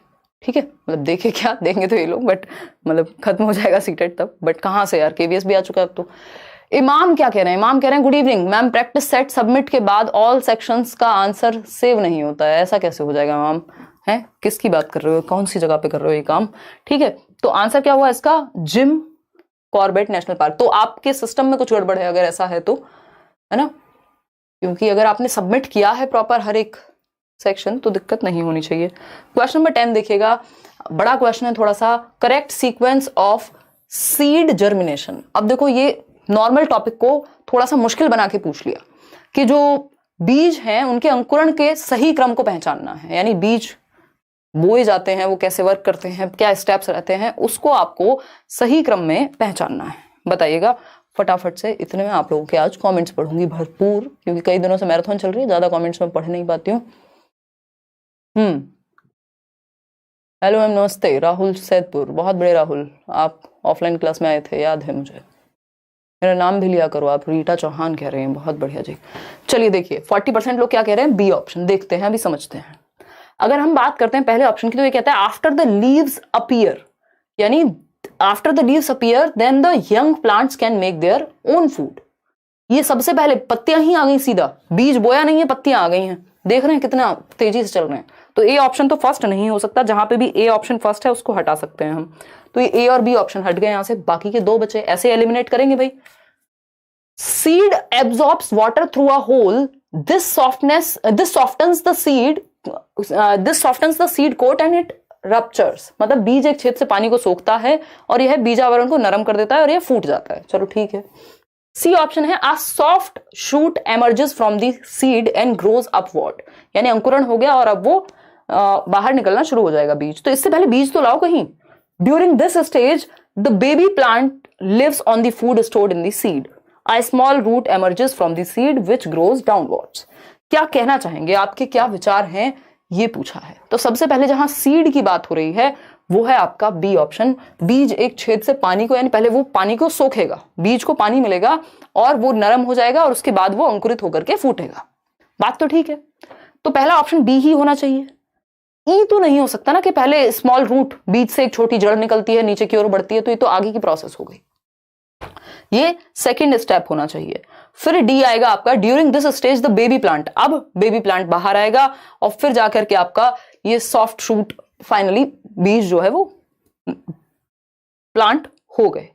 ठीक है, मतलब देखे क्या देंगे तो ये लोग, बट मतलब खत्म हो जाएगा सीटेट तब। बट कहाँ से यार, केवीएस भी आ चुका है अब तो। इमाम क्या कह रहे हैं? इमाम कह रहे हैं good evening ma'am, practice set submit के बाद ऑल सेक्शंस का आंसर सेव नहीं होता है, ऐसा कैसे हो जाएगा इमाम? है किसकी बात कर रहे हो, कौन सी जगह पे कर रहे हो ये काम? ठीक है, तो आंसर क्या हुआ इसका? Jim Corbett national park. तो आपके सिस्टम में कुछ गड़बड़ है अगर ऐसा है तो, है ना, क्योंकि अगर आपने सबमिट किया है प्रॉपर हर एक सेक्शन तो दिक्कत नहीं होनी चाहिए। क्वेश्चन नंबर 10 देखिएगा, बड़ा क्वेश्चन है थोड़ा सा। Correct sequence of seed germination. अब देखो ये नॉर्मल टॉपिक को थोड़ा सा मुश्किल बना के पूछ लिया कि जो बीज हैं उनके अंकुरण के सही क्रम को पहचानना है, यानी बीज बोए जाते हैं वो कैसे वर्क करते हैं, क्या स्टेप्स रहते हैं, उसको आपको सही क्रम में पहचानना है। बताइएगा फटाफट से। इतने में आप लोगों के आज कमेंट्स पढ़ूंगी भरपूर, क्योंकि कई दिनों से मैराथन चल रही है, ज्यादा कमेंट्स में पढ़ नहीं पाती हूँ। हेलो मैम, नमस्ते। राहुल सैदपुर, बहुत बड़े राहुल, आप ऑफलाइन क्लास में आए थे, याद है मुझे। मेरा नाम भी लिया करो आप, रीटा चौहान कह रहे हैं, बहुत बढ़िया जी। चलिए देखिए 40% लोग क्या कह रहे हैं, बी ऑप्शन। देखते हैं अभी, समझते हैं। अगर हम बात करते हैं पहले ऑप्शन की, तो ये कहता है आफ्टर द लीव्स अपीयर, यानी after the leaves appear then the young plants can make their own food. ये सबसे पहले पत्तियां ही आ गई, सीधा बीज बोया नहीं है, पत्तियां आ गई हैं। देख रहे हैं कितना तेजी से चल रहे हैं। तो ए ऑप्शन तो फर्स्ट नहीं हो सकता, जहां पे भी ए ऑप्शन फर्स्ट है उसको हटा सकते हैं हम। तो ये ए और बी ऑप्शन हट गए यहां से, बाकी के 2 बचे, ऐसे एलिमिनेट करेंगे भाई। Seed absorbs water through a hole, this softens the seed coat and it ruptures. मतलब बीज एक छेद से पानी को सोखता है और यह बीजावरण को नरम कर देता है और यह फूट जाता है। चलो ठीक है। सी ऑप्शन है a soft shoot emerges from the seed and grows upward, यानी अंकुरण हो गया और अब वो बाहर निकलना शुरू हो जाएगा बीज। तो इससे पहले बीज तो लाओ कहीं। During this stage the baby plant lives on the food stored in the seed, a small root emerges from the seed which grows downwards. क्या कहना चाहेंगे, आपके क्या विचार हैं, ये पूछा है। तो सबसे पहले जहां सीड की बात हो रही है वो है आपका बी ऑप्शन। बीज एक छेद से पानी को, यानी पहले वो पानी को सोखेगा, बीज को पानी मिलेगा और वो नरम हो जाएगा और उसके बाद वो अंकुरित होकर के फूटेगा। बात तो ठीक है। तो पहला ऑप्शन बी ही होना चाहिए। ई तो नहीं हो सकता ना कि पहले स्मॉल रूट, बीज से एक छोटी जड़ निकलती है नीचे की ओर बढ़ती है, तो ये तो आगे की प्रोसेस हो गई। ये सेकेंड स्टेप होना चाहिए। फिर डी आएगा आपका during this stage the baby plant. अब बेबी प्लांट बाहर आएगा और फिर जाकर के आपका ये सॉफ्ट शूट, फाइनली बीज जो है वो प्लांट हो गए।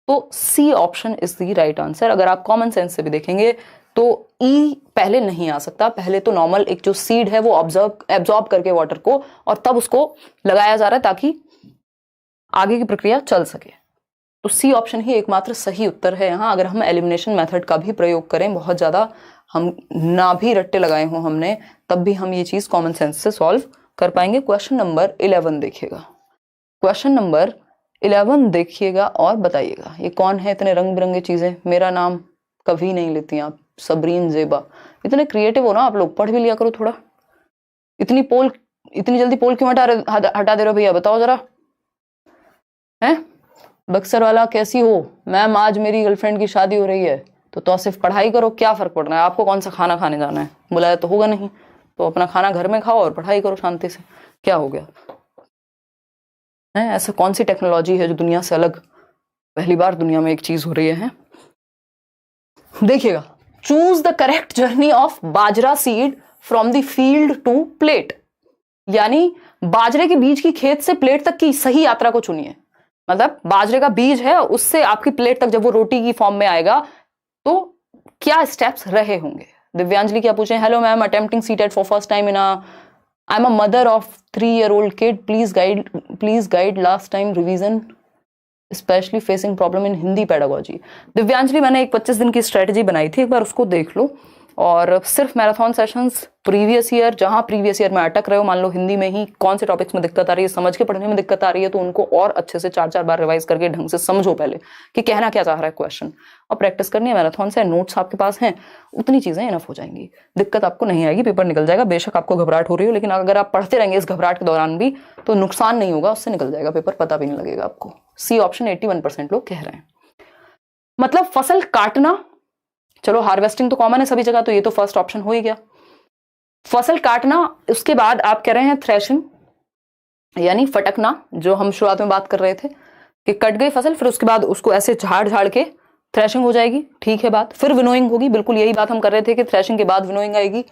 तो C option is the right answer. अगर आप कॉमन सेंस से भी देखेंगे तो ई पहले नहीं आ सकता। पहले तो नॉर्मल एक जो सीड है वो एब्जॉर्ब करके वाटर को और तब उसको लगाया जा रहा है ताकि आगे की प्रक्रिया चल सके। तो सी ऑप्शन ही एकमात्र सही उत्तर है यहाँ। अगर हम एलिमिनेशन मेथड का भी प्रयोग करें, बहुत ज्यादा हम ना भी रट्टे लगाए हों हमने, तब भी हम ये चीज कॉमन सेंस से सॉल्व कर पाएंगे। क्वेश्चन नंबर 11 देखिएगा। क्वेश्चन नंबर 11 देखिएगा और बताइएगा ये कौन है, इतने रंग बिरंगे चीजें। मेरा नाम कभी नहीं लेती आप, सबरीन जेबा। इतने क्रिएटिव हो ना आप लोग, पढ़ भी लिया करो थोड़ा। इतनी जल्दी पोल क्यों हटा दे रहे हो भैया, बताओ जरा। हैं बक्सर वाला, कैसी हो मैम? आज मेरी गर्लफ्रेंड की शादी हो रही है तो सिर्फ पढ़ाई करो, क्या फर्क पड़ रहा है आपको? कौन सा खाना खाने जाना है? बुलाया तो होगा नहीं, तो अपना खाना घर में खाओ और पढ़ाई करो शांति से। क्या हो गया है? ऐसा कौन सी टेक्नोलॉजी है जो दुनिया से अलग, पहली बार दुनिया में एक चीज हो रही है? देखिएगा, choose the correct journey of bajra seed from the field to plate, यानी बाजरे के बीज की खेत से प्लेट तक की सही यात्रा को चुनिए। मतलब बाजरे का बीज है, उससे आपकी प्लेट तक जब वो रोटी की फॉर्म में आएगा तो क्या स्टेप्स रहे होंगे। दिव्यांजलि क्या पूछे? Hello ma'am, attempting CTET for first time in I am a mother of 3-year-old kid, please guide last time revision. Specially facing problem in Hindi pedagogy. Divyanjali मैंने एक 25 दिन की स्ट्रेटेजी बनाई थी, एक बार उसको देख लो। और सिर्फ मैराथन सेशंस प्रीवियस ईयर, जहां प्रीवियस ईयर में अटक रहे हो, मान लो हिंदी में ही कौन से टॉपिक्स में दिक्कत आ रही है, समझ के पढ़ने में दिक्कत आ रही है, तो उनको और अच्छे से 4-4 बार रिवाइज करके ढंग से समझो पहले कि कहना क्या चाह रहा है क्वेश्चन, और प्रैक्टिस करनी है मैराथन से। नोट्स आपके पास हैं, उतनी चीजें इनफ हो जाएंगी, दिक्कत आपको नहीं आएगी, पेपर निकल जाएगा। बेशक आपको घबराहट हो रही हो, लेकिन अगर आप पढ़ते रहेंगे इस घबराहट के दौरान भी तो नुकसान नहीं होगा, उससे निकल जाएगा पेपर, पता भी नहीं लगेगा आपको। सी ऑप्शन 81% लोग कह रहे हैं। मतलब फसल काटना, चलो हार्वेस्टिंग तो कॉमन है सभी जगह, तो ये तो फर्स्ट ऑप्शन हो ही गया। फसल काटना, उसके बाद आप कह रहे हैं थ्रेशिंग यानी फटकना, जो हम शुरुआत में बात कर रहे थे कि कट गई फसल, फिर उसके बाद उसको ऐसे झाड़ झाड़ के थ्रेशिंग हो जाएगी, ठीक है बात। फिर विनोइंग होगी, बिल्कुल यही बात हम कर रहे थे कि थ्रेशिंग के बाद विनोइंग आएगी।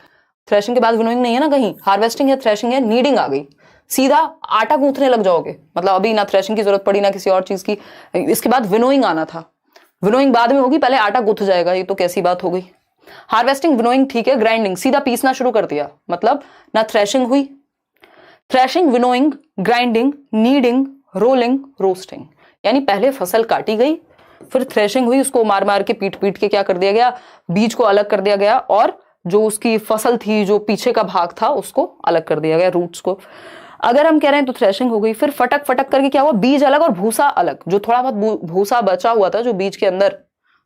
थ्रेशिंग के बाद विनोइंग नहीं है ना कहीं, हार्वेस्टिंग है, थ्रेशिंग है, नीडिंग आ गई, सीधा आटा गूंथने लग जाओगे। मतलब अभी ना थ्रेशिंग की जरूरत पड़ी ना किसी और चीज की, इसके बाद विनोइंग आना था। विनोइंग बाद में होगी, पहले आटा गूंथ जाएगा, ये तो कैसी बात हो गई। हार्वेस्टिंग, विनोइंग ठीक है, ग्राइंडिंग सीधा पीसना शुरू कर दिया, मतलब ना थ्रेशिंग हुई। Threshing, winnowing, grinding, kneading, rolling, roasting, यानी पहले फसल काटी गई, फिर थ्रेशिंग हुई, उसको मार मार के पीट पीट के क्या कर दिया गया, बीज को अलग कर दिया गया, और जो उसकी फसल थी, जो पीछे का भाग था, उसको अलग कर दिया गया, रूट्स को। अगर हम कह रहे हैं तो थ्रेशिंग हो गई। फिर फटक फटक करके क्या हुआ, बीज अलग और भूसा अलग, जो थोड़ा बहुत भूसा बचा हुआ था, जो बीज के अंदर,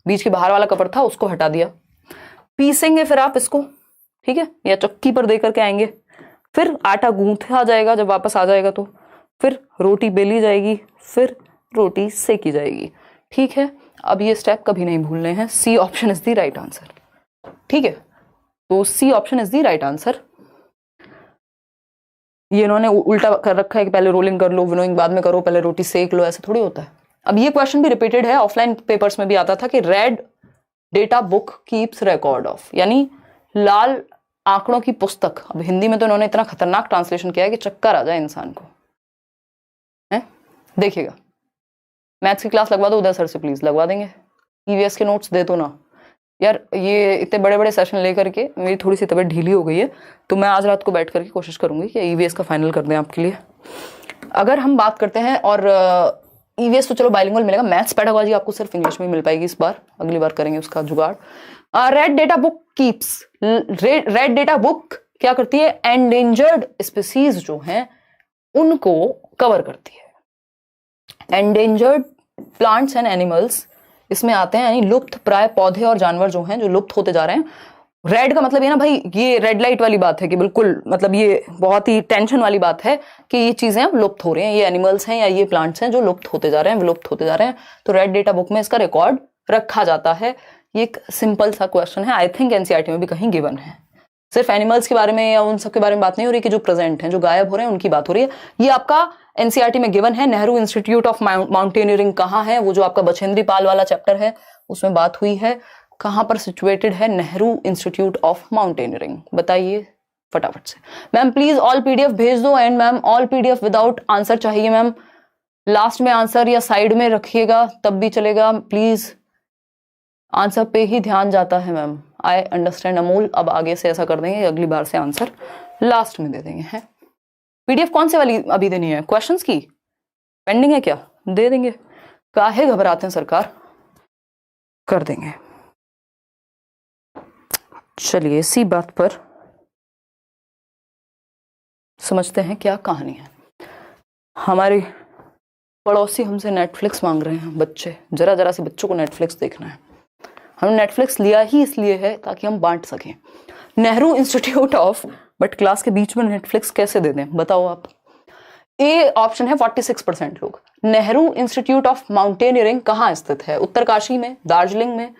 बीज के बाहर वाला कवर था, उसको हटा दिया। पीसेंगे फिर आप इसको, ठीक है, या चक्की पर दे करके आएंगे, फिर आटा गूंथा जाएगा, जब वापस आ जाएगा तो फिर रोटी बेली जाएगी, फिर रोटी सेकी जाएगी, ठीक है। अब ये स्टेप कभी नहीं भूलने हैं। C option is the right answer, ठीक है। तो C option is the right answer. ये इन्होंने उल्टा कर रखा है कि पहले रोलिंग कर लो, विनोइंग बाद में करो, पहले रोटी सेक लो, ऐसे थोड़ी होता है। अब ये क्वेश्चन भी रिपीटेड है, ऑफलाइन पेपर्स में भी आता था कि red data book keeps record of, यानी लाल आंकड़ों की पुस्तक। अब हिंदी में तो इन्होंने इतना खतरनाक ट्रांसलेशन किया है कि चक्कर आ जाए इंसान को, है। देखिएगा, मैथ्स की क्लास लगवा दो उदय सर से, प्लीज लगवा देंगे। ईवीएस के नोट्स दे दो ना यार, ये इतने बड़े बड़े सेशन लेकर के मेरी थोड़ी सी तबीयत ढीली हो गई है, तो मैं आज रात को बैठ करके कोशिश करूंगी कि ईवीएस का फाइनल कर दें आपके लिए। अगर हम बात करते हैं, और ईवीएस तो चलो बाइलिंगुअल मिलेगा, मैथ्स पेडागोजी आपको सिर्फ इंग्लिश में मिल पाएगी इस बार, अगली बार करेंगे उसका जुगाड़। Red data book keeps, red data book क्या करती है, एंडेंजर्ड स्पीसीज जो हैं उनको कवर करती है। एंडेंजर्ड प्लांट्स एंड एनिमल्स इसमें आते हैं, यानी लुप्त प्राय पौधे और जानवर जो हैं, जो लुप्त होते जा रहे हैं। रेड का मतलब ये ना भाई, ये रेड लाइट वाली बात है कि बिल्कुल, मतलब ये बहुत ही टेंशन वाली बात है कि ये चीजें अब लुप्त हो रही हैं, ये एनिमल्स हैं या ये प्लांट्स हैं जो लुप्त होते जा रहे हैं, विलुप्त होते जा रहे हैं। तो रेड डेटा बुक में इसका रिकॉर्ड रखा जाता है। ये एक सिंपल सा क्वेश्चन है, आई थिंक एनसीईआरटी में भी कहीं गिवन है। सिर्फ एनिमल्स के बारे में या उन सब के बारे में बात नहीं हो रही कि जो प्रेजेंट हैं, जो गायब हो रहे हैं, उनकी बात हो रही है। ये आपका एनसीईआरटी में गिवन है। नेहरू इंस्टीट्यूट ऑफ माउंटेनियरिंग कहाँ है, वो जो आपका बछेंद्री पाल वाला चैप्टर है उसमें बात हुई है। कहां पर सिचुएटेड है नेहरू इंस्टीट्यूट ऑफ माउंटेनियरिंग, बताइए फटाफट से। मैम प्लीज ऑल पीडीएफ भेज दो, and ma'am all PDF without answer चाहिए मैम, लास्ट में आंसर या साइड में रखिएगा तब भी चलेगा, प्लीज आंसर पे ही ध्यान जाता है मैम। आई अंडरस्टैंड अमोल, अब आगे से ऐसा कर देंगे, अगली बार से आंसर लास्ट में दे देंगे। है पीडीएफ कौन से वाली अभी देनी है, क्वेश्चंस की पेंडिंग है क्या, दे देंगे, काहे घबराते हैं सरकार, कर देंगे। चलिए इसी बात पर समझते हैं क्या कहानी है। हमारे पड़ोसी हमसे नेटफ्लिक्स मांग रहे हैं, बच्चे, जरा जरा से बच्चों को नेटफ्लिक्स देखना है। हमने नेटफ्लिक्स लिया ही इसलिए है ताकि हम बांट सकें। Nehru institute of, but class के बीच में नेटफ्लिक्स कैसे दे दें बताओ आप। ए ऑप्शन है 46% लोग। नेहरू इंस्टीट्यूट ऑफ माउंटेनियरिंग कहाँ स्थित है, उत्तरकाशी में, दार्जिलिंग में,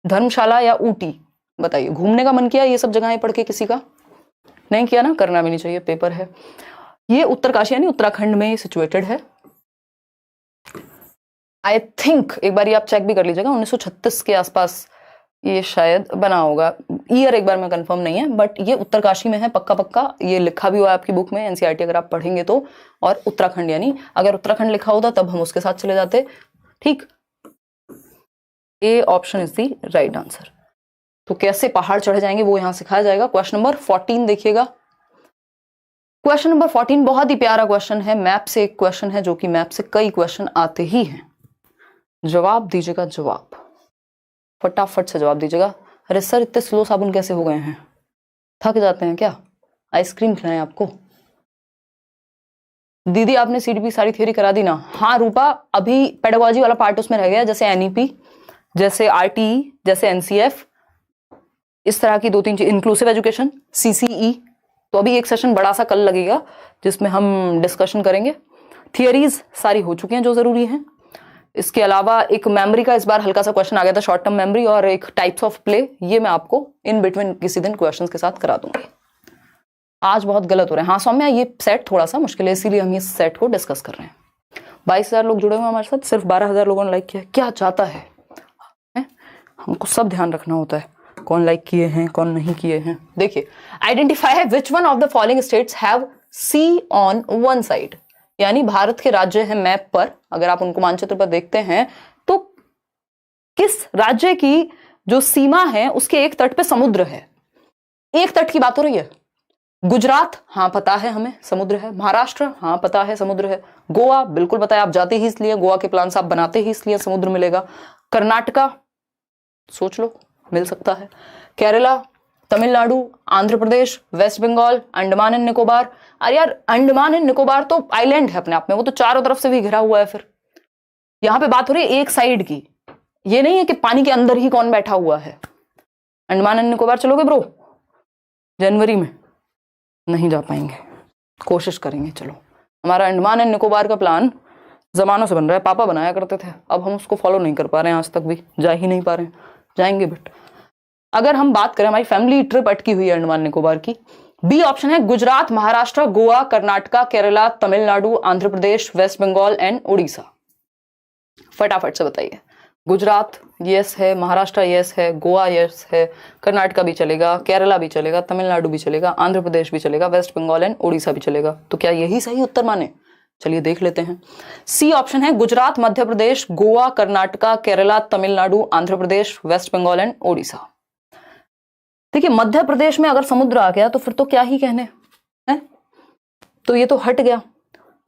धर्मशाला या ऊटी, बताइए। घूमने का मन किया ये सब जगहें पढ़ के किसी का, नहीं किया ना, करना भी नहीं चाहिए, पेपर है। ये उत्तरकाशी यानी उत्तराखंड में सिचुएटेड है। आई थिंक एक बार ये आप चेक भी कर लीजिएगा, 1936 के आसपास ये शायद बना होगा, ईयर एक बार में कंफर्म नहीं है, बट ये उत्तरकाशी में है पक्का पक्का, ये लिखा भी हुआ है आपकी बुक में एनसीईआरटी अगर आप पढ़ेंगे तो। और उत्तराखंड, यानी अगर उत्तराखंड लिखा होता तब हम उसके साथ चले जाते, ठीक। A option is the right answer. तो कैसे पहाड़ चढ़े जाएंगे वो यहां सिखाया जाएगा। क्वेश्चन नंबर 14 देखिएगा। क्वेश्चन नंबर 14 बहुत ही प्यारा क्वेश्चन है, मैप से एक क्वेश्चन है, जो कि मैप से कई क्वेश्चन आते ही हैं। जवाब दीजिएगा, जवाब फटाफट से जवाब दीजिएगा। अरे सर इतने स्लो साबुन कैसे हो गए हैं, थक जाते हैं क्या? आइसक्रीम खिलाएं आपको? दीदी आपने सीडीपी सारी थ्योरी करा दी ना? हाँ रूपा, अभी पेडागोजी वाला पार्ट उसमें रह गया, जैसे एनईपी, जैसे आरटीई, जैसे एनसीएफ, इस तरह की 2-3 चीज, इंक्लूसिव एजुकेशन, सीसीई। तो अभी एक सेशन बड़ा सा कल लगेगा जिसमें हम डिस्कशन करेंगे। थियरीज सारी हो चुकी हैं जो जरूरी हैं। इसके अलावा एक मेमोरी का इस बार हल्का सा क्वेश्चन आ गया था, शॉर्ट टर्म मेमोरी, और एक टाइप्स ऑफ प्ले, ये मैं आपको इन बिटवीन किसी दिन क्वेश्चंस के साथ करा दूंगी। आज बहुत गलत हो रहे हैं। हाँ सौम्या, ये सेट थोड़ा सा मुश्किल है, इसीलिए हम इस सेट को डिस्कस कर रहे हैं। 22,000 लोग जुड़े हुए हैं हमारे साथ, सिर्फ 12,000 लोगों ने लाइक किया। क्या चाहता है? हमको सब ध्यान रखना होता है, कौन लाइक किए हैं कौन नहीं किए हैं। देखिए, identify which one of the following states have sea on one side, यानी भारत के राज्य हैं मैप पर, अगर आप उनको मानचित्र पर देखते हैं तो किस राज्य की जो सीमा है उसके एक तट पे समुद्र है। एक तट की बात हो रही है। गुजरात, हाँ पता है हमें समुद्र है। महाराष्ट्र, हाँ पता है समुद्र है। गोवा, बिल्कुल पता है, आप जाते ही इसलिए, गोवा के प्लान आप बनाते ही इसलिए समुद्र मिलेगा। कर्नाटका, सोच लो, मिल सकता है। Kerala, Tamil Nadu, Andhra Pradesh, waste Bengal, Andaman and Nicobar. अरे यार, अंडमान एंड निकोबार तो आइलैंड है अपने आप में, वो तो चारों तरफ से भी घिरा हुआ है। फिर यहां पे बात हो रही है एक साइड की, ये नहीं है कि पानी के अंदर ही कौन बैठा हुआ है। अंडमान एंड निकोबार चलोगे ब्रो? जनवरी में नहीं जा पाएंगे, कोशिश करेंगे। चलो, हमारा अंडमान एंड निकोबार का प्लान जमानों से बन रहा है, पापा बनाया करते थे, अब हम उसको फॉलो नहीं कर पा रहे हैं, आज तक भी जा ही नहीं पा रहे हैं। जाएंगे बट अगर हम बात करें, हमारी फैमिली ट्रिप अटकी हुई है अंडमान निकोबार की। बी ऑप्शन है गुजरात, महाराष्ट्र, गोवा, कर्नाटका, केरला, तमिलनाडु, आंध्र प्रदेश, वेस्ट बंगाल एंड उड़ीसा। फटाफट से बताइए। गुजरात यस है, महाराष्ट्र यस है, गोवा यस है, कर्नाटका भी चलेगा, केरला भी चलेगा, तमिलनाडु भी चलेगा, आंध्र प्रदेश भी चलेगा, वेस्ट बंगाल एंड उड़ीसा भी चलेगा। तो क्या यही सही उत्तर माने? चलिए देख लेते हैं। सी ऑप्शन है गुजरात, मध्य प्रदेश, गोवा, कर्नाटका, केरला, तमिलनाडु, आंध्र प्रदेश, वेस्ट बंगाल एंड उड़ीसा। देखिए, मध्य प्रदेश में अगर समुद्र आ गया तो फिर तो क्या ही कहने है, तो ये तो हट गया।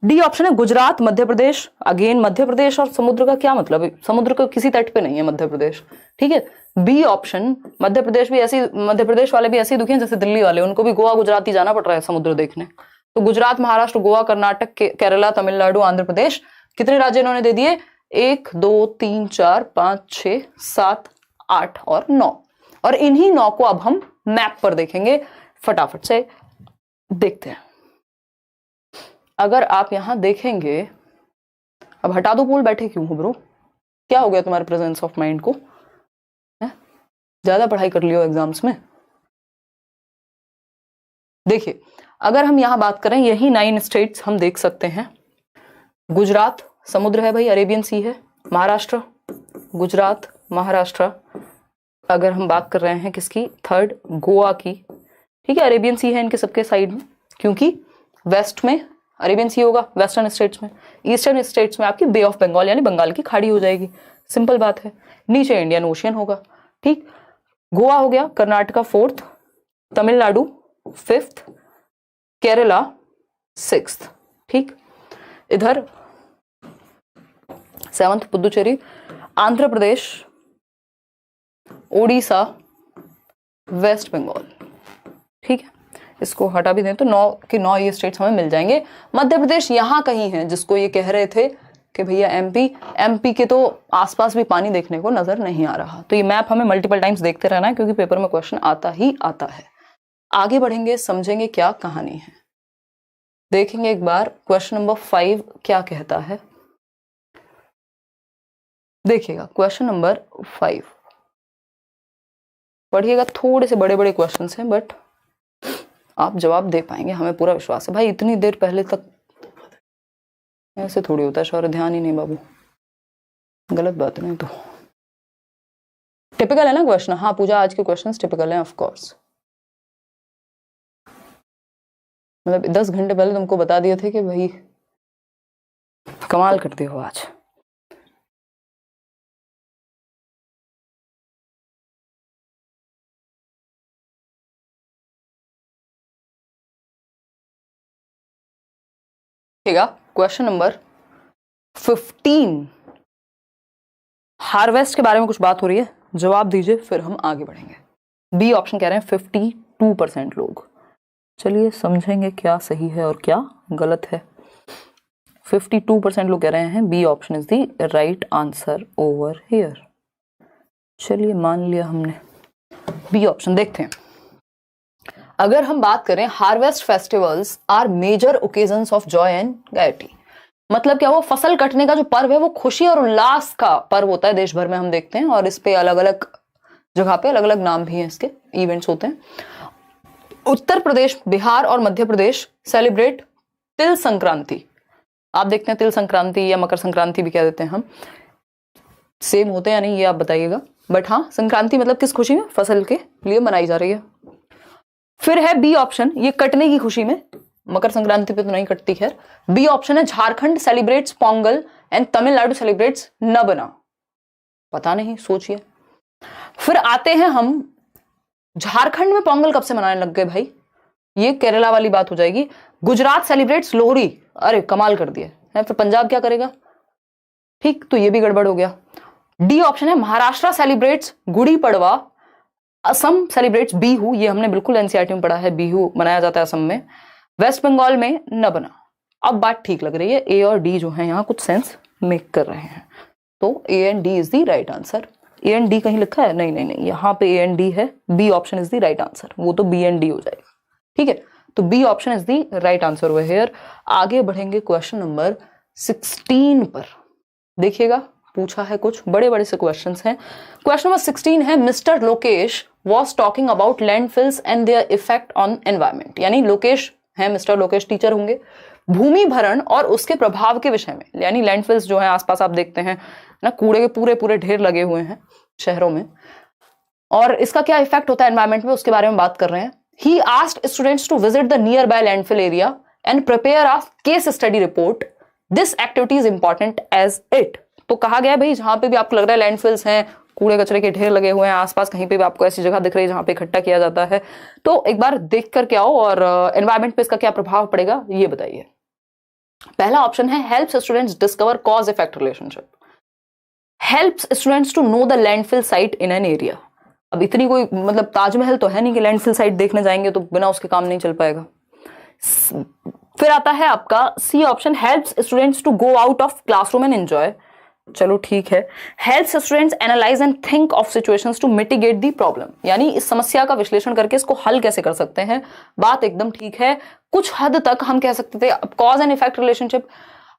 डी ऑप्शन है गुजरात, मध्य प्रदेश। अगेन मध्य प्रदेश और समुद्र का क्या मतलब है? समुद्र को किसी तट पे नहीं है मध्य प्रदेश, ठीक है। बी ऑप्शन, मध्य प्रदेश भी ऐसी, मध्य प्रदेश वाले भी ऐसे ही दुखी हैं जैसे दिल्ली वाले, उनको भी गोवा गुजरात ही जाना पड़ रहा है समुद्र देखने। तो गुजरात, महाराष्ट्र, गोवा, कर्नाटक, केरला, तमिलनाडु, आंध्र प्रदेश, कितने राज्य इन्होंने दे दिए? 1 2 3 4 5 6 7 8 और 9। और इन्हीं 9 को अब हम मैप पर देखेंगे। फटाफट से देखते हैं। अगर आप यहां देखेंगे, अब हटा दो पोल, बैठे क्यों हो ब्रो? क्या हो गया तुम्हारे प्रेजेंस ऑफ माइंड को? ज्यादा पढ़ाई कर लियो एग्जाम्स में? देखिए, अगर हम यहां बात करें, यही 9 स्टेट्स हम देख सकते हैं। गुजरात समुद्र है भाई, अरेबियन सी है। महाराष्ट्र, गुजरात, महाराष्ट्र। अगर हम बात कर रहे हैं किसकी, थर्ड, गोवा की, ठीक है, अरेबियन सी है इनके सबके साइड में, क्योंकि वेस्ट में अरेबियन सी होगा, वेस्टर्न स्टेट्स में। ईस्टर्न स्टेट्स में आपकी बे ऑफ बंगाल यानी बंगाल की खाड़ी हो जाएगी, सिंपल बात है। नीचे इंडियन ओशियन होगा, ठीक। गोवा हो गया, Karnataka 4th, Tamil Nadu 5th, Kerala 6th, ठीक। इधर 7th पुदुचेरी, आंध्र प्रदेश, उड़ीसा, वेस्ट बंगाल, ठीक है। इसको हटा भी दें तो 9 के 9 ये स्टेट्स हमें मिल जाएंगे। मध्य प्रदेश यहां कहीं है, जिसको ये कह रहे थे कि भैया एमपी के तो आसपास भी पानी देखने को नजर नहीं आ रहा। तो ये मैप हमें मल्टीपल टाइम्स देखते रहना है, क्योंकि पेपर में क्वेश्चन आता ही आता है। आगे बढ़ेंगे, समझेंगे क्या कहानी है। देखेंगे एक बार क्वेश्चन नंबर 5 क्या कहता है। देखिएगा क्वेश्चन नंबर 5, पढ़िएगा, थोड़े से बड़े बड़े क्वेश्चन हैं बट आप जवाब दे पाएंगे, हमें पूरा विश्वास है। भाई इतनी देर पहले तक ऐसे थोड़ी होता है शौर्य, ध्यान ही नहीं बाबू, गलत बात नहीं। तो टिपिकल है ना क्वेश्चन? हाँ पूजा, आज के क्वेश्चंस टिपिकल हैं ऑफ कोर्स। मतलब 10 घंटे पहले तुमको बता दिए थे कि भाई कमाल करते हो आज। क्वेश्चन नंबर 15 हार्वेस्ट के बारे में कुछ बात हो रही है, जवाब दीजिए फिर हम आगे बढ़ेंगे। बी ऑप्शन कह रहे हैं 52% लोग। चलिए समझेंगे क्या सही है और क्या गलत है। 52% लोग कह रहे हैं B option is the right answer over here. चलिए मान लिया हमने बी ऑप्शन। देखते हैं, अगर हम बात करें harvest festivals are major occasions of joy and gaiety, मतलब क्या, वो फसल कटने का जो पर्व है वो खुशी और उल्लास का पर्व होता है देश भर में, हम देखते हैं, और इस पे अलग अलग जगह पे अलग अलग नाम भी हैं, इसके इवेंट्स होते हैं। उत्तर प्रदेश, बिहार और मध्य प्रदेश सेलिब्रेट तिल संक्रांति। आप देखते हैं तिल संक्रांति या मकर संक्रांति भी कह देते हैं हम, सेम होते हैं या नहीं ये आप बताइएगा, बट हाँ संक्रांति मतलब किस खुशी में, फसल के लिए मनाई जा रही है। फिर है बी ऑप्शन, ये कटने की खुशी में, मकर संक्रांति पे तो नहीं कटती खैर। बी ऑप्शन है Jharkhand celebrates Pongal and Tamil Nadu celebrates Nabanna. पता नहीं, सोचिए। फिर आते हैं हम, झारखंड में पोंगल कब से मनाने लग गए भाई, ये केरला वाली बात हो जाएगी। गुजरात सेलिब्रेट्स लोहड़ी, अरे कमाल कर दिया है, फिर पंजाब क्या करेगा, ठीक, तो ये भी गड़बड़ हो गया। डी ऑप्शन है महाराष्ट्र सेलिब्रेट्स गुड़ी पड़वा, असम सेलिब्रेट्स बिहू, ये हमने बिल्कुल एनसीईआरटी में पढ़ा है, बिहू मनाया जाता है असम में। वेस्ट बंगाल में न बना। अब बात ठीक लग रही है, ए और डी जो है यहाँ कुछ सेंस मेक कर रहे हैं, तो A and D is the right answer. A and D कहीं लिखा है, नहीं नहीं नहीं, यहाँ पे ए एंड डी है, B option is the right answer, वो तो बी एंड डी हो जाएगा, ठीक है, तो B option is the right answer over here. आगे बढ़ेंगे क्वेश्चन नंबर 16 पर, देखिएगा पूछा है कुछ बड़े बड़े से क्वेश्चंस हैं। क्वेश्चन नंबर 16 है, mister Lokesh was talking about landfills and their effect on environment, यानी लोकेश हैं, मिस्टर लोकेश टीचर होंगे, भूमि भरण और उसके प्रभाव के विषय में, यानी लैंडफिल्स जो है आसपास आप देखते हैं ना, कूड़े के पूरे पूरे ढेर लगे हुए हैं शहरों में, और इसका क्या इफेक्ट होता है एनवायरमेंट में उसके बारे में बात कर रहे हैं। He asked students to visit the nearby landfill area and prepare a case study report, this activity is important as it. तो कहा गया भाई जहां पे भी आपको लग रहा है लैंडफिल्स हैं, कूड़े कचरे के ढेर लगे हुए हैं आसपास, कहीं पे भी आपको ऐसी जगह दिख रही है जहां पे इकट्ठा किया जाता है, तो एक बार देख करके आओ और एनवायरमेंट पे इसका क्या प्रभाव पड़ेगा ये बताइए। पहला ऑप्शन है, helps students discover cause effect relationship, helps students to know the landfill site in an area. अब इतनी कोई मतलब ताजमहल तो है नहीं कि लैंडफिल साइट देखने जाएंगे तो बिना उसके काम नहीं चल पाएगा। फिर आता है आपका C option, helps students to go out of classroom and enjoy, चलो ठीक है। Helps students analyse and think of situations to mitigate the problem, यानी इस समस्या का विश्लेषण करके इसको हल कैसे कर सकते हैं, बात एकदम ठीक है। कुछ हद तक हम कह सकते थे कॉज एंड इफेक्ट रिलेशनशिप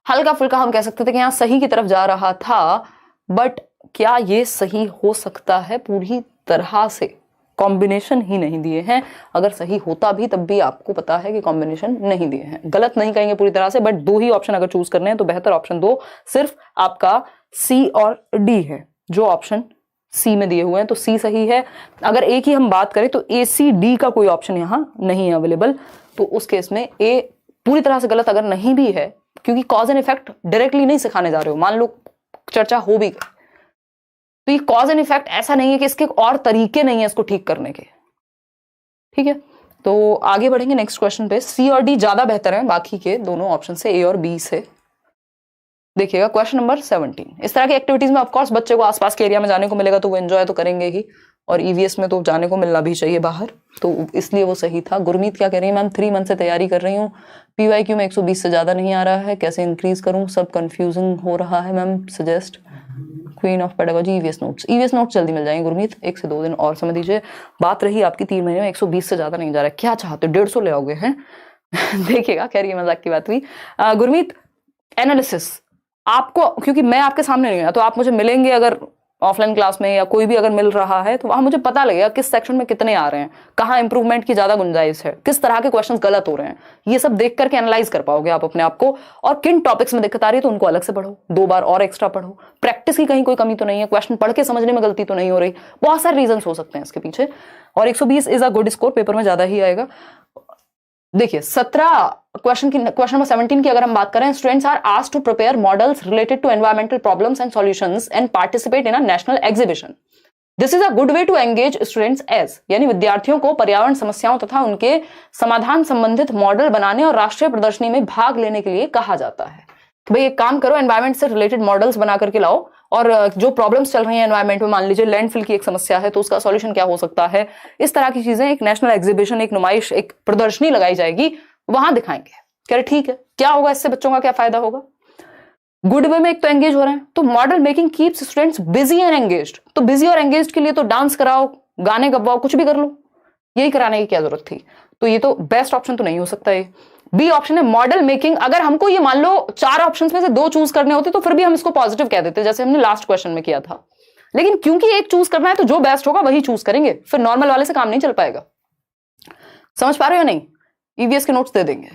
हल्का फुल्का हम कह सकते थे कि यहाँ सही की तरफ जा रहा था, बट क्या ये सही हो सकता है पूरी तरह से, कॉम्बिनेशन ही नहीं दिए हैं, अगर सही होता भी तब भी आपको पता है कि कॉम्बिनेशन नहीं दिए हैं, गलत नहीं कहेंगे पूरी तरह से, बट दो ही ऑप्शन अगर चूज करने हैं तो बेहतर ऑप्शन दो सिर्फ आपका सी और डी है, जो ऑप्शन सी में दिए हुए हैं, तो सी सही है। अगर ए की हम बात करें तो ए सी डी का कोई ऑप्शन यहां नहीं है अवेलेबल, तो उस केस में ए पूरी तरह से गलत अगर नहीं भी है, क्योंकि कॉज एंड इफेक्ट डायरेक्टली नहीं सिखाने जा रहे हो, मान लो चर्चा हो भी गई तो ये कॉज एंड इफेक्ट ऐसा नहीं है कि इसके और तरीके नहीं है इसको ठीक करने के, ठीक है। तो आगे बढ़ेंगे नेक्स्ट क्वेश्चन पे, सी और डी ज्यादा बेहतर है बाकी के दोनों ऑप्शन से, ए और बी से। देखिएगा क्वेश्चन नंबर 17, इस तरह की एक्टिविटीज में ऑफकोर्स बच्चे को आसपास के एरिया में जाने को मिलेगा तो वो एंजॉय तो करेंगे ही, और ईवीएस में तो जाने को मिलना भी चाहिए बाहर, तो इसलिए वो सही था। गुरमीत क्या कह रही है, मैम 3 मंथ से तैयारी कर रही हूँ, पीवाईक्यू में 120 से ज्यादा नहीं आ रहा है, कैसे इंक्रीज करूँ, सब कंफ्यूजिंग हो रहा है ma'am, suggest. Queen of pedagogy EVS notes जल्दी मिल जाएंगे गुरमीत, 1 से 2 दिन और समय दीजिए। बात रही आपकी 3 महीने में 120 से ज्यादा नहीं जा रहा है, क्या चाहते हो 150 ले आओगे हैं देखिएगा, खैर ये मजाक की बात हुई। गुरमीत एनालिसिस आपको, क्योंकि मैं आपके सामने नहीं हूं तो आप मुझे मिलेंगे अगर ऑफलाइन क्लास में या कोई भी अगर मिल रहा है तो वहां मुझे पता लगेगा किस सेक्शन में कितने आ रहे हैं, कहाँ इंप्रूवमेंट की ज्यादा गुंजाइश है, किस तरह के क्वेश्चंस गलत हो रहे हैं, ये सब देख करके एनालाइज कर पाओगे आप अपने आप को, और किन टॉपिक्स में दिक्कत आ रही है तो उनको अलग से पढ़ो, 2 बार और एक्स्ट्रा पढ़ो, प्रैक्टिस की कहीं कोई कमी तो नहीं है, क्वेश्चन पढ़ के समझने में गलती तो नहीं हो रही, बहुत सारे रीजन हो सकते हैं इसके पीछे, और 120 is a good score, paper में ज्यादा ही आएगा। देखिए 17 क्वेश्चन नंबर 17 की अगर हम बात करें, students are asked to prepare models related to environmental problems and solutions and participate in a national exhibition, this is a good way to engage students as, यानी विद्यार्थियों को पर्यावरण समस्याओं तथा उनके समाधान संबंधित मॉडल बनाने और राष्ट्रीय प्रदर्शनी में भाग लेने के लिए कहा जाता है। कि भाई एक काम करो, एनवायरमेंट से रिलेटेड मॉडल्स बना करके लाओ, और जो प्रॉब्लम्स चल रही हैं एनवायरमेंट में, मान लीजिए लैंडफिल की एक समस्या है तो उसका सॉल्यूशन क्या हो सकता है, इस तरह की चीजें एक नेशनल एग्जीबिशन, एक नुमाइश, एक प्रदर्शनी लगाई जाएगी, वहां दिखाएंगे। कह रहे ठीक है, क्या होगा इससे, बच्चों का क्या फायदा होगा, गुड वे में एक तो एंगेज हो रहे हैं। तो model making keeps students busy and engaged. तो बिजी और एंगेज्ड के लिए तो डांस कराओ, गाने गवाओ, कुछ भी कर लो, यही कराने की क्या जरूरत थी। तो ये तो बेस्ट ऑप्शन तो नहीं हो सकता। ये बी ऑप्शन है मॉडल मेकिंग। अगर हमको ये मान लो 4 ऑप्शंस में से 2 चूज करने होते तो फिर भी हम इसको पॉजिटिव कह देते, जैसे हमने लास्ट क्वेश्चन में किया था। लेकिन क्योंकि एक चूज करना है तो जो बेस्ट होगा वही चूज करेंगे, फिर नॉर्मल वाले से काम नहीं चल पाएगा। समझ पा रहे हो या नहीं? ईवीएस के नोट्स दे देंगे।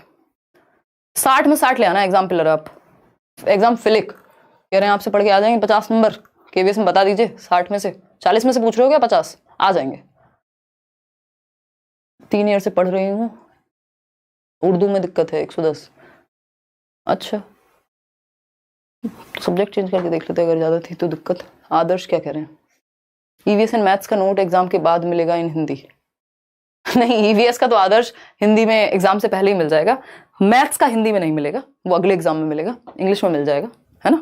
60 में 60 ले आना एग्जाम पिलर आप। एग्जाम फिलिक कह रहे हैं आपसे पढ़ के आ जाएंगे 50 नंबर, केवीएस में बता दीजिए 60 में से 40 में से पूछ रहे हो क्या, 50 आ जाएंगे। 3 ईयर से पढ़ रही हूँ, उर्दू में दिक्कत है 110। अच्छा सब्जेक्ट चेंज करके देख लेते अगर ज्यादा थी तो दिक्कत। आदर्श क्या कह रहे हैं, ईवीएस एंड मैथ्स का नोट एग्जाम के बाद मिलेगा इन हिंदी। नहीं, ईवीएस का तो आदर्श हिंदी में एग्जाम से पहले ही मिल जाएगा, मैथ्स का हिंदी में नहीं मिलेगा, वो अगले एग्जाम में मिलेगा, इंग्लिश में मिल जाएगा, है ना।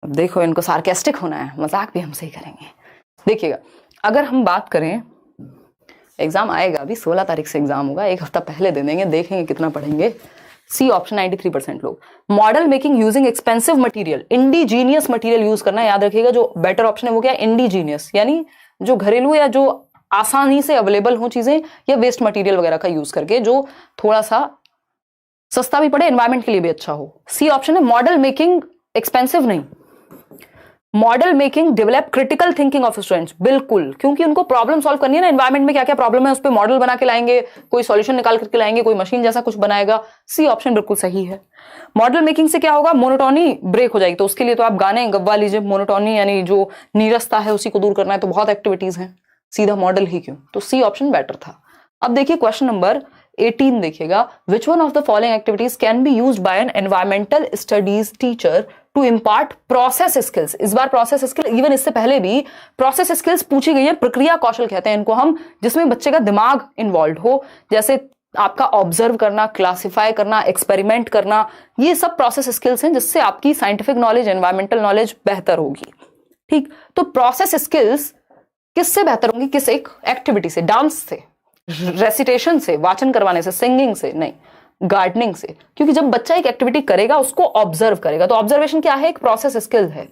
अब देखो इनको सार्केस्टिक होना है, मजाक भी हम सही करेंगे। देखिएगा अगर हम बात करें, एग्जाम आएगा अभी 16 तारीख से एग्जाम होगा, एक हफ्ता पहले दे देंगे, देखेंगे कितना पढ़ेंगे। सी ऑप्शन 93% लोग। Model making using expensive material, indigenous material use करना, याद रखिएगा जो बेटर ऑप्शन है वो क्या है, इंडिजीनियस, यानी जो घरेलू या जो आसानी से अवेलेबल हो चीजें, या वेस्ट मटेरियल वगैरह का यूज करके जो थोड़ा सा सस्ता भी पड़े, एनवायरमेंट के लिए भी अच्छा हो। सी ऑप्शन है मॉडल मेकिंग एक्सपेंसिव नहीं, model making develop critical thinking of students, बिल्कुल, क्योंकि उनको प्रॉब्लम सॉल्व करनी है ना, एनवायरमेंट में क्या क्या प्रॉब्लम है उस पर मॉडल बना के लाएंगे, कोई सॉल्यूशन निकाल करके लाएंगे, कोई मशीन जैसा कुछ बनाएगा। सी ऑप्शन बिल्कुल सही है। मॉडल मेकिंग से क्या होगा, मोनोटोनी ब्रेक हो जाएगी, तो उसके लिए तो आप गाने गवा लीजिए। मोनोटोनी यानी जो नीरसता है उसी को दूर करना है, तो बहुत एक्टिविटीज हैं, सीधा मॉडल ही क्यों, तो सी ऑप्शन बेटर था। अब देखिए क्वेश्चन नंबर 18 देखिएगा, which one of the following activities can be used by an environmental studies teacher to impart process skills. इस बार प्रोसेस स्किल, इवन इससे पहले भी प्रोसेस स्किल्स पूछी गई है, प्रक्रिया कौशल कहते हैं इनको हम, जिसमें बच्चे का दिमाग इन्वॉल्व हो, जैसे आपका ऑब्जर्व करना, क्लासिफाई करना, एक्सपेरिमेंट करना, ये सब प्रोसेस स्किल्स हैं जिससे आपकी साइंटिफिक नॉलेज, एनवायरमेंटल नॉलेज बेहतर होगी। ठीक, तो प्रोसेस स्किल्स किससे बेहतर होंगी, किस एक एक्टिविटी से, डांस से, रेसिटेशन से, वाचन करवाने से, सिंगिंग से नहीं, गार्डनिंग से, क्योंकि जब बच्चा एक एक्टिविटी करेगा उसको ऑब्जर्व करेगा, तो ऑब्जर्वेशन क्या है, एक प्रोसेस स्किल है।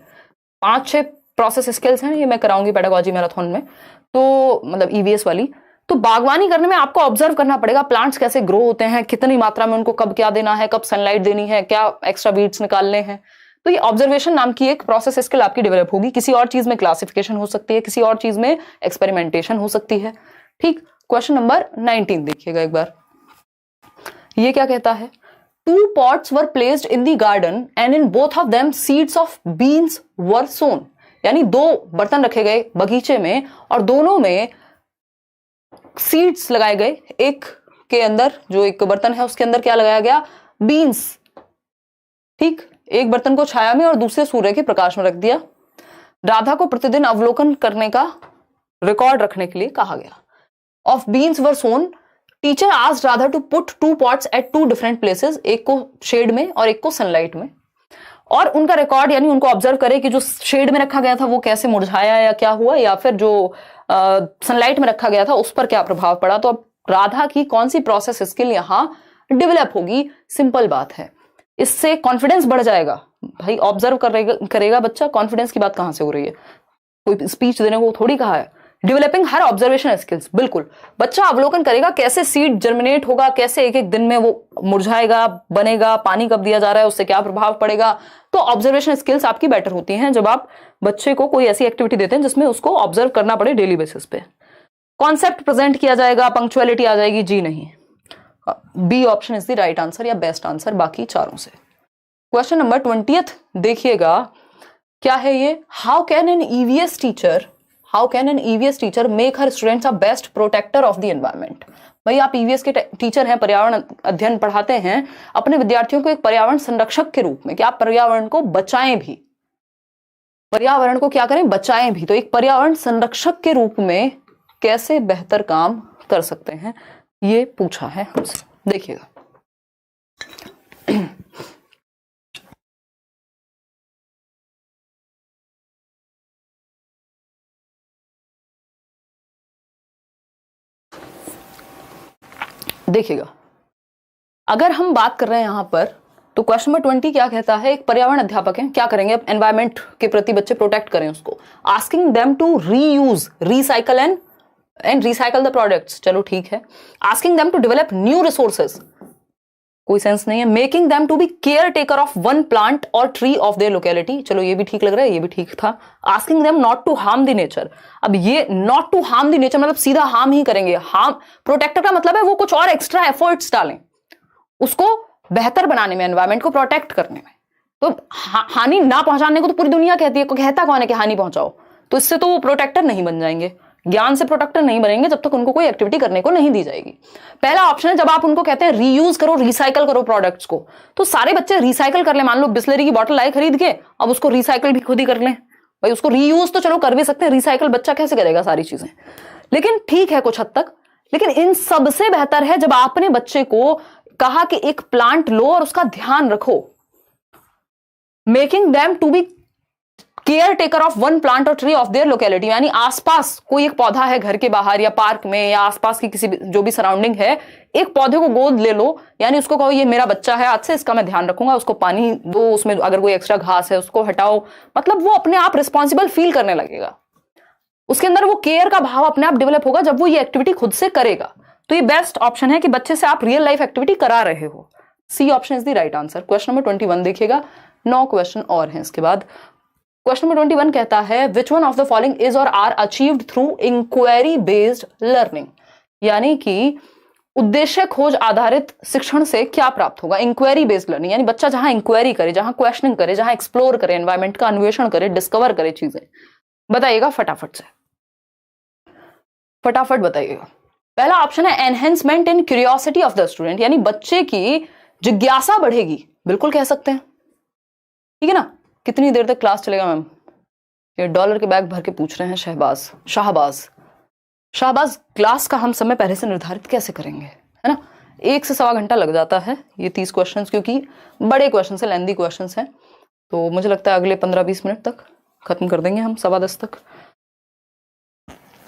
5-6 प्रोसेस स्किल्स हैं, ये मैं कराऊंगी पेडागोजी मैराथन में, तो मतलब ईवीएस वाली। तो बागवानी करने में आपको ऑब्जर्व करना पड़ेगा, प्लांट्स कैसे ग्रो होते हैं, कितनी मात्रा में उनको कब क्या देना है, कब सनलाइट देनी है, क्या एक्स्ट्रा बीड्स निकालने हैं, तो ये ऑब्जर्वेशन नाम की एक प्रोसेस स्किल आपकी डेवलप होगी। किसी और चीज में क्लासिफिकेशन हो सकती है, किसी और चीज में एक्सपेरिमेंटेशन हो सकती है। ठीक, क्वेश्चन नंबर 19 देखिएगा एक बार, ये क्या कहता है, 2 pots were placed in the garden and in both of them seeds of beans were sown, यानी 2 बर्तन रखे गए बगीचे में और दोनों में सीड्स लगाए गए। एक के अंदर, जो एक बर्तन है उसके अंदर क्या लगाया गया, बीन्स। ठीक, एक बर्तन को छाया में और दूसरे सूर्य के प्रकाश में रख दिया। राधा को प्रतिदिन अवलोकन करने का रिकॉर्ड रखने के लिए कहा गया। Of beans were sown, teacher asked Radha to put 2 pots at 2 different places, एक को शेड में और एक को सनलाइट में, और उनका रिकॉर्ड यानी उनको ऑब्जर्व करे कि जो शेड में रखा गया था वो कैसे मुरझाया या क्या हुआ, या फिर जो सनलाइट में रखा गया था उस पर क्या प्रभाव पड़ा। तो अब राधा की कौन सी प्रोसेस स्किल यहां डेवलप होगी, सिंपल बात है, इससे कॉन्फिडेंस बढ़ जाएगा। भाई ऑब्जर्व करेगा बच्चा, कॉन्फिडेंस की बात कहां से हो रही है, कोई स्पीच देने को थोड़ी कहा है। डेवलपिंग हर ऑब्जर्वेशन स्किल्स, बिल्कुल, बच्चा अवलोकन करेगा कैसे सीड जर्मिनेट होगा, कैसे एक एक दिन में वो मुरझाएगा, बनेगा, पानी कब दिया जा रहा है उससे क्या प्रभाव पड़ेगा। तो ऑब्जर्वेशन स्किल्स आपकी बेटर होती हैं जब आप बच्चे को कोई ऐसी एक्टिविटी देते हैं जिसमें उसको ऑब्जर्व करना पड़े डेली बेसिस पे। कॉन्सेप्ट प्रेजेंट किया जाएगा, पंक्चुअलिटी आ जाएगी, जी नहीं। B option is the right answer या बेस्ट आंसर बाकी चारों से। क्वेश्चन नंबर 20 देखिएगा, क्या है ये, how can an EVS teacher make her students a best protector of the environment. भाई आप ईवीएस के टीचर हैं, पर्यावरण अध्ययन पढ़ाते हैं, अपने विद्यार्थियों को एक पर्यावरण संरक्षक के रूप में, कि आप पर्यावरण को बचाएं भी, पर्यावरण को क्या करें, बचाएं भी, तो एक पर्यावरण संरक्षक के रूप में कैसे बेहतर काम कर सकते हैं, ये पूछा है हमसे। देखिएगा देखिएगा, अगर हम बात कर रहे हैं यहां पर, तो क्वेश्चन नंबर 20 क्या कहता है, एक पर्यावरण अध्यापक है, क्या करेंगे, एनवायरमेंट के प्रति बच्चे प्रोटेक्ट करें उसको, asking them to reuse, recycle and recycle the products, चलो ठीक है, asking them to develop new resources, कोई सेंस नहीं है, making them to be caretaker of one plant और ट्री ऑफ देयर लोकेलिटी, चलो ये भी ठीक लग रहा है, ये भी ठीक था, asking them not to harm the nature, अब ये not to harm the nature मतलब सीधा हार्म ही करेंगे, हार्म, प्रोटेक्टर का मतलब है वो कुछ और एक्स्ट्रा एफर्ट्स डालें उसको बेहतर बनाने में, एनवायरमेंट को प्रोटेक्ट करने में, तो हानि ना पहुंचाने को तो पूरी दुनिया कहती है, कहता कौन है कि हानि पहुंचाओ, तो इससे तो वो प्रोटेक्टर नहीं बन जाएंगे, ज्ञान से प्रोटेक्टर नहीं बनेंगे जब तक उनको कोई एक्टिविटी करने को नहीं दी जाएगी। पहला ऑप्शन है, जब आप उनको कहते हैं रीयूज करो, रिसाइकल करो प्रोडक्ट्स को, तो सारे बच्चे रिसाइकल कर ले, मान लो बिस्लरी की बॉटल लाए खरीद के, अब उसको रिसाइकल भी खुद ही कर लें, भाई उसको रीयूज तो चलो कर भी सकते हैं, रिसाइकल बच्चा कैसे करेगा सारी चीजें, लेकिन ठीक है कुछ हद तक, लेकिन इन सबसे बेहतर है जब आपने बच्चे को कहा कि एक प्लांट लो और उसका ध्यान रखो, making them to be caretaker of one plant और ट्री ऑफ देयर लोकेलिटी, यानी आसपास कोई एक पौधा है घर के बाहर या पार्क में या आसपास की किसी जो भी सराउंडिंग है, एक पौधे को गोद ले लो, यानी उसको कहो ये मेरा बच्चा है, आज से इसका मैं ध्यान रखूंगा, उसको पानी दो, उसमें अगर कोई एक्स्ट्रा घास है उसको हटाओ, मतलब वो अपने आप रिस्पॉन्सिबल फील करने लगेगा, उसके अंदर वो केयर का भाव अपने आप डेवलप होगा जब वो ये एक्टिविटी खुद से करेगा। तो ये बेस्ट ऑप्शन है कि बच्चे से आप रियल लाइफ एक्टिविटी करा रहे हो, C option is the right answer. Question number 21 देखिएगा, 9 क्वेश्चन और हैं इसके बाद। क्वेश्चन नंबर 21 कहता है, which one of the following is or are achieved through inquiry based learning, यानी कि उद्देश्य खोज आधारित शिक्षण से क्या प्राप्त होगा, इंक्वायरी बेस्ड लर्निंग, यानी बच्चा जहां इंक्वायरी करे, जहां क्वेश्चनिंग करे, जहां एक्सप्लोर करे, एनवायरमेंट का अन्वेषण करे, डिस्कवर करे चीजें, बताइएगा फटाफट से, फटाफट बताइएगा। पहला ऑप्शन है enhancement in curiosity of the student, यानी बच्चे की जिज्ञासा बढ़ेगी, बिल्कुल कह सकते हैं, ठीक है ना। कितनी देर तक क्लास चलेगा मैम, ये डॉलर के बैग भर के पूछ रहे हैं शाहबाज क्लास का हम समय पहले से निर्धारित कैसे करेंगे, है ना, 1 से सवा घंटा लग जाता है ये 30 क्वेश्चंस, क्योंकि बड़े क्वेश्चन है, लेंदी क्वेश्चन हैं, तो मुझे लगता है अगले 15-20 मिनट तक खत्म कर देंगे हम, 10:15 तक,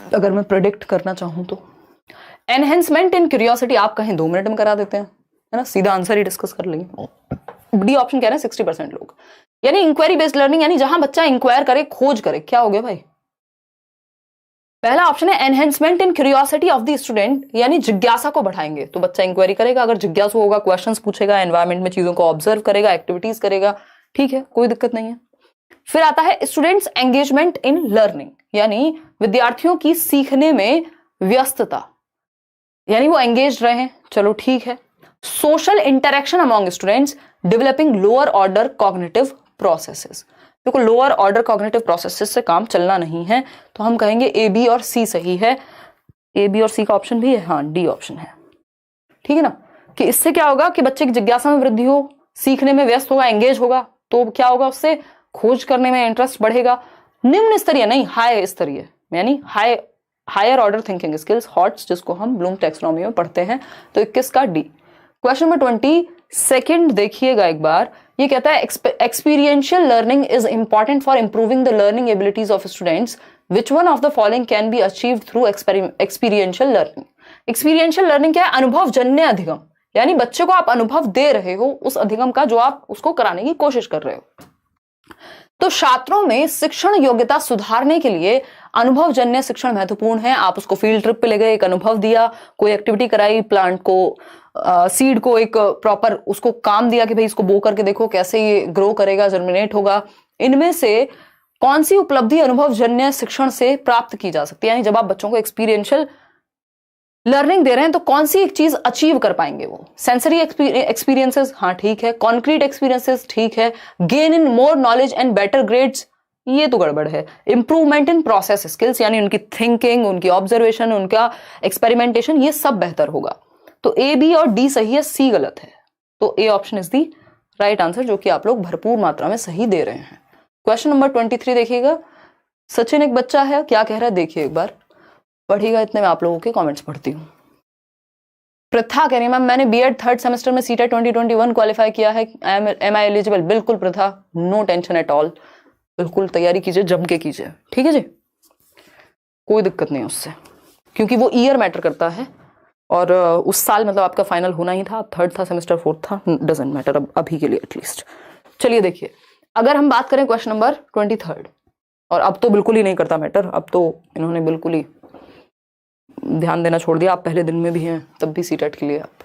अगर मैं प्रेडिक्ट करना चाहूं तो। एनहेंसमेंट इन क्यूरियोसिटी आप कहें 2 मिनट में करा देते हैं, है ना, सीधा आंसर ही डिस्कस कर लेंगे। डी ऑप्शन कह रहे हैं 60% लोग, यानी इंक्वायरी बेस्ड लर्निंग, यानी जहां बच्चा इंक्वायर करे, खोज करे, क्या हो गया भाई। पहला ऑप्शन है enhancement in curiosity of the student, यानी जिज्ञासा को बढ़ाएंगे, तो बच्चा इंक्वायरी करेगा, अगर जिज्ञासु होगा क्वेश्चंस पूछेगा, एनवायरमेंट में चीजों को ऑब्जर्व करेगा, एक्टिविटीज करेगा, ठीक है, कोई दिक्कत नहीं है। फिर आता है स्टूडेंट्स एंगेजमेंट इन लर्निंग, यानी विद्यार्थियों की सीखने में व्यस्तता, यानी वो एंगेज रहे, चलो ठीक है। Social interaction among students, developing lower order cognitive processes, देखो लोअर ऑर्डर कॉग्निटिव प्रोसेसेस से काम चलना नहीं है, तो हम कहेंगे ए, बी और सी सही है, ए, बी और सी का ऑप्शन भी है, हाँ डी ऑप्शन है, ठीक है ना, कि इससे क्या होगा कि बच्चे की जिज्ञासा में वृद्धि हो, सीखने में व्यस्त होगा, एंगेज होगा, तो क्या होगा, उससे खोज करने में इंटरेस्ट बढ़ेगा। निम्न स्तरीय नहीं, हाई स्तरीय, यानी higher order thinking skills, HOTS, जिसको हम ब्लूम टैक्सोनॉमी में पढ़ते हैं, तो 21 का डी। क्वेश्चन नंबर 22 देखिएगा एक बार, ये कहता है experiential learning is important for improving the learning abilities of students, which one of the following can be achieved through experiential learning. Experiential learning क्या है, अनुभवजन्य अधिगम, यानी बच्चे को आप अनुभव दे रहे हो उस अधिगम का जो आप उसको कराने की कोशिश कर रहे हो। तो छात्रों में शिक्षण योग्यता सुधारने के लिए अनुभवजन्य शिक्षण महत्वपूर्ण है। आप उसको फील्ड ट्रिप पे ले गए, एक अनुभव दिया, कोई एक्टिविटी कराई, प्लांट को सीड को एक प्रॉपर उसको काम दिया कि भाई इसको बो करके देखो कैसे ये ग्रो करेगा, जर्मिनेट होगा। इनमें से कौन सी उपलब्धि अनुभवजन्य शिक्षण से प्राप्त की जा सकती है, यानी जब आप बच्चों को एक्सपीरियंशियल लर्निंग दे रहे हैं तो कौन सी एक चीज अचीव कर पाएंगे वो। सेंसरी एक्सपीरियंसेस, हाँ ठीक है। कॉन्क्रीट एक्सपीरियंसेस, ठीक है। Gain in more knowledge and better grades, ये तो गड़बड़ है। इंप्रूवमेंट इन प्रोसेस स्किल्स, यानी उनकी थिंकिंग, उनकी ऑब्जर्वेशन, उनका एक्सपेरिमेंटेशन, ये सब बेहतर होगा। तो ए, बी और डी सही है, सी गलत है। तो A option is the right answer, जो कि आप लोग भरपूर मात्रा में सही दे रहे हैं। क्वेश्चन नंबर 23 देखिएगा। सचिन एक बच्चा है, क्या कह रहा है देखिए एक बार, पढ़िएगा, इतने में आप लोगों के कमेंट्स पढ़ती हूँ। प्रथा कह रही है मैम मैंने बीएड 3rd सेमेस्टर में सीटेट 2021 क्वालिफाई किया है, एम आई एलिजिबल? बिल्कुल प्रथा, नो टेंशन एट ऑल, बिल्कुल तैयारी कीजिए, जम के कीजिए, ठीक है जी, कोई दिक्कत नहीं उससे, क्योंकि वो ईयर मैटर करता है। और उस साल मतलब आपका फाइनल होना ही था, थर्ड था सेमेस्टर, फोर्थ था, डजेंट मैटर अब अभी के लिए एटलीस्ट। चलिए देखिए, अगर हम बात करें क्वेश्चन नंबर 23, और अब तो बिल्कुल ही नहीं करता मैटर, अब तो इन्होंने बिल्कुल ही ध्यान देना छोड़ दिया। आप पहले दिन में भी हैं तब भी सीटेट के लिए आप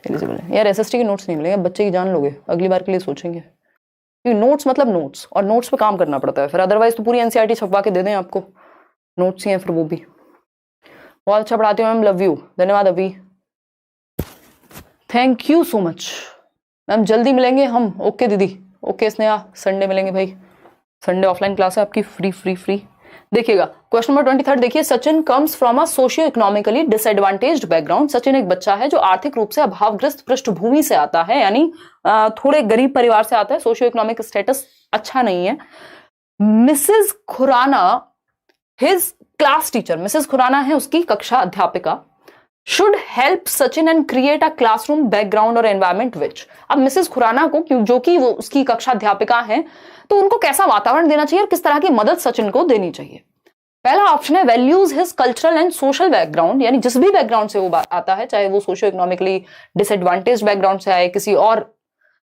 एलिजिबल हैं। यार एसएसटी के नोट्स नहीं मिलेंगे, बच्चे की जान लोगे, अगली बार के लिए सोचेंगे, क्योंकि नोट्स मतलब नोट्स, और नोट्स पे काम करना पड़ता है फिर, अदरवाइज तो पूरी एनसीईआरटी छपवा के दे दें आपको, नोट्स ही हैं फिर वो भी। बहुत अच्छा पढ़ाती हूँ मैम, लव यू, धन्यवाद अभी, thank you so much ma'am. जल्दी मिलेंगे हम, ओके दीदी, ओके स्नेहा, संडे मिलेंगे भाई, संडे ऑफलाइन क्लास है आपकी, फ्री फ्री फ्री। देखिएगा क्वेश्चन नंबर 23 देखिए, Sachin comes from a socio economically disadvantaged background. Sachin एक बच्चा है जो आर्थिक रूप से अभावग्रस्त पृष्ठभूमि से आता है, यानी थोड़े गरीब परिवार से आता है, सोशियो इकोनॉमिक स्टेटस अच्छा नहीं है। Mrs Khurana his class teacher, Mrs Khurana है उसकी कक्षा अध्यापिका, should help Sachin and create a classroom background और एनवायरमेंट विच। अब मिसेस खुराना को, जो कि वो उसकी कक्षा अध्यापिका है, तो उनको कैसा वातावरण देना चाहिए और किस तरह की मदद सचिन को देनी चाहिए। पहला ऑप्शन है values his cultural and social background, यानी जिस भी बैकग्राउंड से वो आता है, चाहे वो सोशियो इकोनॉमिकली डिसएडवांटेज बैकग्राउंड से आए, किसी और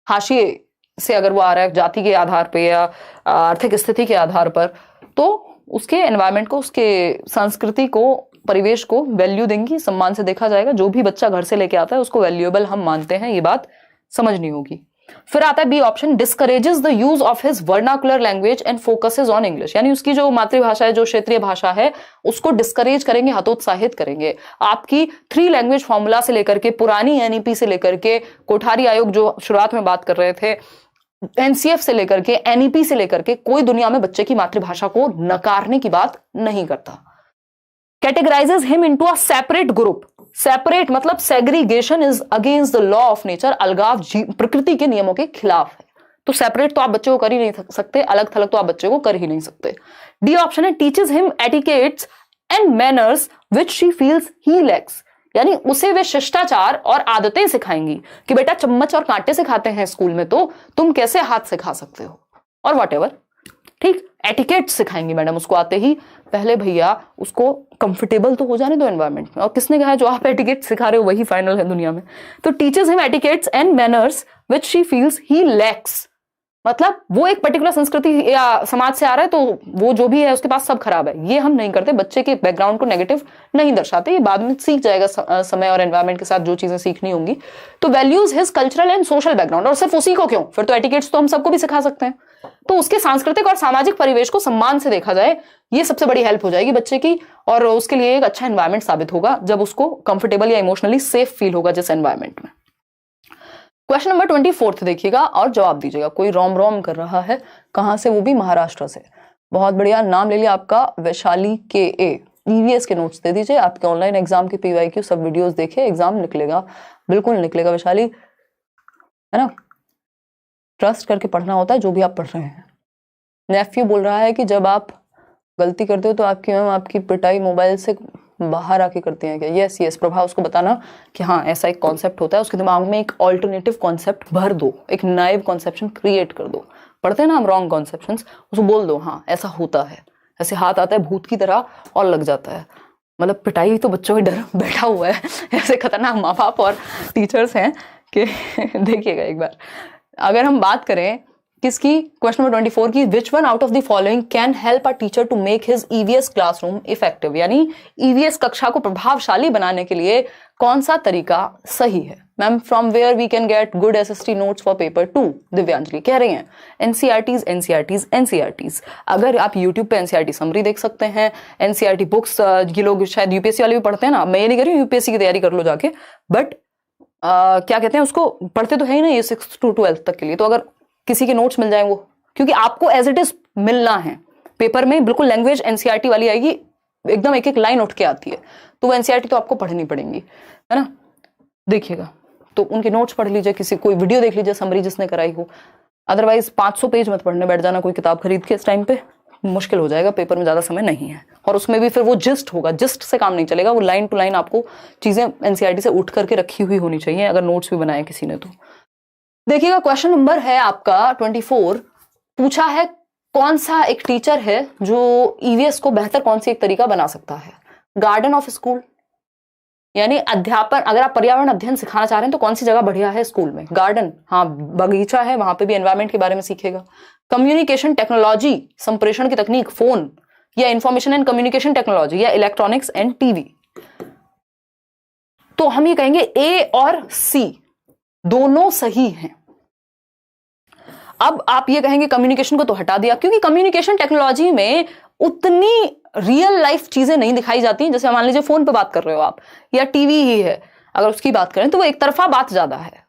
हाशिए से अगर वो आ रहा है जाति के आधार पर या आर्थिक स्थिति के आधार पर, तो उसके एनवायरमेंट को, उसके संस्कृति को, परिवेश को वैल्यू देंगी, सम्मान से देखा जाएगा। जो भी बच्चा घर से लेके आता है उसको वैल्यूएबल हम मानते हैं, ये बात समझनी होगी। फिर आता है B option, discourages the use of his vernacular language and focuses on English, यानी उसकी जो मातृभाषा है, जो क्षेत्रीय भाषा है, उसको डिस्करेज करेंगे, हतोत्साहित करेंगे। आपकी 3 लैंग्वेज फॉर्मूला से लेकर के, पुरानी एनईपी से लेकर के, कोठारी आयोग जो शुरुआत में बात कर रहे थे, एनसीएफ से लेकर के, एनईपी से लेकर के, कोई दुनिया में बच्चे की मातृभाषा को नकारने की बात नहीं करता। Categorizes him into a separate group, separate मतलब segregation is against the law of nature, अलगाव प्रकृति के नियमों के खिलाफ है, तो सेपरेट तो आप बच्चे को कर ही नहीं सकते, अलग थलग तो आप बच्चे को कर ही नहीं सकते। डी ऑप्शन है teaches him etiquettes and manners which she feels he lacks, यानी उसे वे शिष्टाचार और आदतें सिखाएंगी कि बेटा चम्मच और कांटे से खाते हैं स्कूल में, तो तुम कैसे हाथ से खा सकते हो, और व्हाटएवर, ठीक। एटिकेट सिखाएंगी मैडम उसको आते ही, पहले भैया उसको कंफर्टेबल तो हो जाने दो एनवायरनमेंट में, और किसने कहा है जो आप एटिकेट सिखा रहे हो वही फाइनल है दुनिया में। तो teachers him etiquettes and manners which she feels he lacks, मतलब वो एक पर्टिकुलर संस्कृति या समाज से आ रहा है, तो वो जो भी है उसके पास सब खराब है, ये हम नहीं करते, बच्चे के बैकग्राउंड को नेगेटिव नहीं दर्शाते, ये बाद में सीख जाएगा समय और एनवायरनमेंट के साथ जो चीजें सीखनी होंगी। तो values his cultural and social background, और सिर्फ उसी को क्यों, फिर तो एटिकेट्स तो हम सबको भी सिखा सकते हैं, तो उसके सांस्कृतिक और सामाजिक परिवेश को सम्मान से देखा जाए, ये सबसे बड़ी हेल्प हो जाएगी बच्चे की, और उसके लिए एक अच्छा एनवायरनमेंट साबित होगा जब उसको कंफर्टेबल या इमोशनली सेफ फील होगा जिस एनवायरनमेंट में। क्वेश्चन नंबर 24 देखिएगा और जवाब दीजिएगा। कोई रोम रोम कर रहा है, कहां से, वो भी महाराष्ट्र से, बहुत बढ़िया, नाम ले लिया आपका, वैशाली के ए। ईवीएस के नोट्स दे दीजिए, आपके ऑनलाइन एग्जाम के पीवाईक्यू सब वीडियोस देखे, एग्जाम निकलेगा, बिल्कुल निकलेगा वैशाली, है ना, ट्रस्ट करके पढ़ना होता है जो भी आप पढ़ रहे हैं। नेफ्यू बोल रहा है कि जब आप गलती करते हो तो आपकी मैम आपकी पिटाई मोबाइल से बाहर आके करती हैं क्या? यस यस प्रभा, उसको बताना कि हाँ ऐसा एक कॉन्सेप्ट होता है, उसके दिमाग में एक ऑल्टरनेटिव कॉन्सेप्ट भर दो, एक नाइव कॉन्सेप्शन क्रिएट कर दो। पढ़ते हैं ना हम रॉन्ग कॉन्सेप्शंस, उसको बोल दो हाँ ऐसा होता है, ऐसे हाथ आता है भूत की तरह और लग जाता है। मतलब पिटाई तो बच्चों के डर बैठा हुआ है, ऐसे खतरनाक माँ बाप और टीचर्स हैं कि देखिएगा एक बार। अगर हम बात करें किसकी, क्वेश्चन नंबर 24 की, which one out of the following can help a teacher to make his EVS classroom effective, यानी ईवीएस कक्षा को प्रभावशाली बनाने के लिए कौन सा तरीका सही है। Ma'am from where we can get good SST notes for paper 2, Divyanjali कह रही हैं एनसीईआरटीज एनसीईआरटीज एनसीईआरटीज। अगर आप यूट्यूब पे एनसीईआरटी समरी देख सकते हैं, एनसीईआरटी बुक्स, ये लोग शायद यूपीएससी वाले भी पढ़ते हैं ना, मैं ये नहीं कह रही हूँ यूपीएससी की तैयारी कर लो जाके, बट क्या कहते हैं उसको, पढ़ते तो है ही ना ये 6 to 12 तक के लिए, तो अगर किसी के नोट्स मिल जाए वो, क्योंकि आपको एज इट इज मिलना है पेपर में, बिल्कुल लैंग्वेज एनसीईआरटी वाली आएगी, एकदम एक एक लाइन उठ के आती है, तो वो एनसीईआरटी तो आपको पढ़नी पड़ेंगी, है ना। देखिएगा तो उनके नोट्स पढ़ लीजिए, किसी कोई वीडियो देख लीजिए समरी जिसने कराई हो, अदरवाइज 500 पेज मत पढ़ने बैठ जाना कोई किताब खरीद के, इस टाइम पे मुश्किल हो जाएगा, पेपर में ज्यादा समय नहीं है, और उसमें भी फिर वो जिस्ट होगा, जिस्ट से काम नहीं चलेगा, वो लाइन टू लाइन आपको चीजें एनसीईआरटी से उठ करके रखी हुई होनी चाहिए, अगर नोट्स भी बनाए किसी ने तो। देखिएगा क्वेश्चन नंबर है आपका 24, पूछा है कौन सा एक टीचर है जो ईवीएस को बेहतर कौन सी एक तरीका बना सकता है। गार्डन ऑफ स्कूल, यानी अध्यापन, अगर आप पर्यावरण अध्ययन सिखाना चाह रहे हैं तो कौन सी जगह बढ़िया है स्कूल में? गार्डन, हाँ बगीचा है, वहां पे भी एनवायरमेंट के बारे में सीखेगा। कम्युनिकेशन टेक्नोलॉजी, संप्रेषण की तकनीक, फोन या इंफॉर्मेशन एंड कम्युनिकेशन टेक्नोलॉजी या इलेक्ट्रॉनिक्स एंड टीवी। तो हम ये कहेंगे ए और सी दोनों सही हैं। अब आप ये कहेंगे कम्युनिकेशन को तो हटा दिया, क्योंकि कम्युनिकेशन टेक्नोलॉजी में उतनी रियल लाइफ चीजें नहीं दिखाई जाती हैं। जैसे मान लीजिए फोन पे बात कर रहे हो आप, या टीवी ही है, अगर उसकी बात करें तो वो एक तरफा बात ज्यादा है।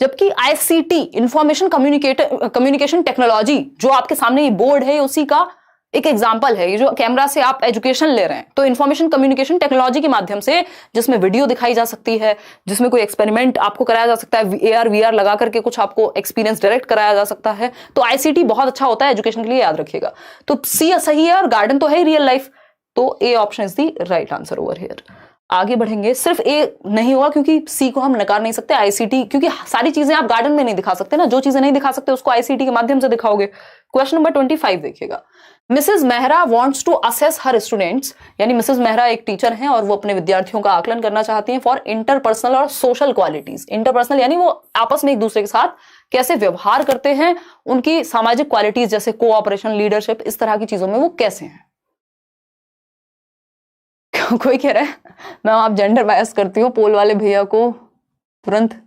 जबकि आईसीटी, इंफॉर्मेशन कम्युनिकेशन टेक्नोलॉजी, जो आपके सामने ये बोर्ड है, उसी का एक एग्जाम्पल है। ये जो कैमरा से आप एजुकेशन ले रहे हैं, तो इंफॉर्मेशन कम्युनिकेशन टेक्नोलॉजी के माध्यम से, जिसमें वीडियो दिखाई जा सकती है, जिसमें कोई एक्सपेरिमेंट आपको कराया जा सकता है, एआर वीआर लगा करके कुछ आपको एक्सपीरियंस डायरेक्ट कराया जा सकता है, तो आईसीटी बहुत अच्छा होता है एजुकेशन के लिए, याद रखिएगा। तो सी सही है और गार्डन तो है ही रियल लाइफ, तो A option is the right answer over here. आगे बढ़ेंगे, सिर्फ ए नहीं होगा क्योंकि सी को हम नकार नहीं सकते। आईसीटी, क्योंकि सारी चीजें आप गार्डन में नहीं दिखा सकते ना, जो चीजें नहीं दिखा सकते उसको आईसीटी के माध्यम से दिखाओगे। क्वेश्चन नंबर 25 देखिएगा। Mrs Mehra wants to assess her students, यानी मिसेस मेहरा एक टीचर हैं और वो अपने विद्यार्थियों का आकलन करना चाहती हैं फॉर इंटरपर्सनल और सोशल क्वालिटीज। इंटरपर्सनल यानी वो आपस में एक दूसरे के साथ कैसे व्यवहार करते हैं, उनकी सामाजिक क्वालिटीज जैसे कोऑपरेशन, लीडरशिप, इस तरह की चीजों में वो कैसे हैं। कोई कह रहा है मैम आप जेंडर बायस करती हो, पोल वाले भैया को तुरंत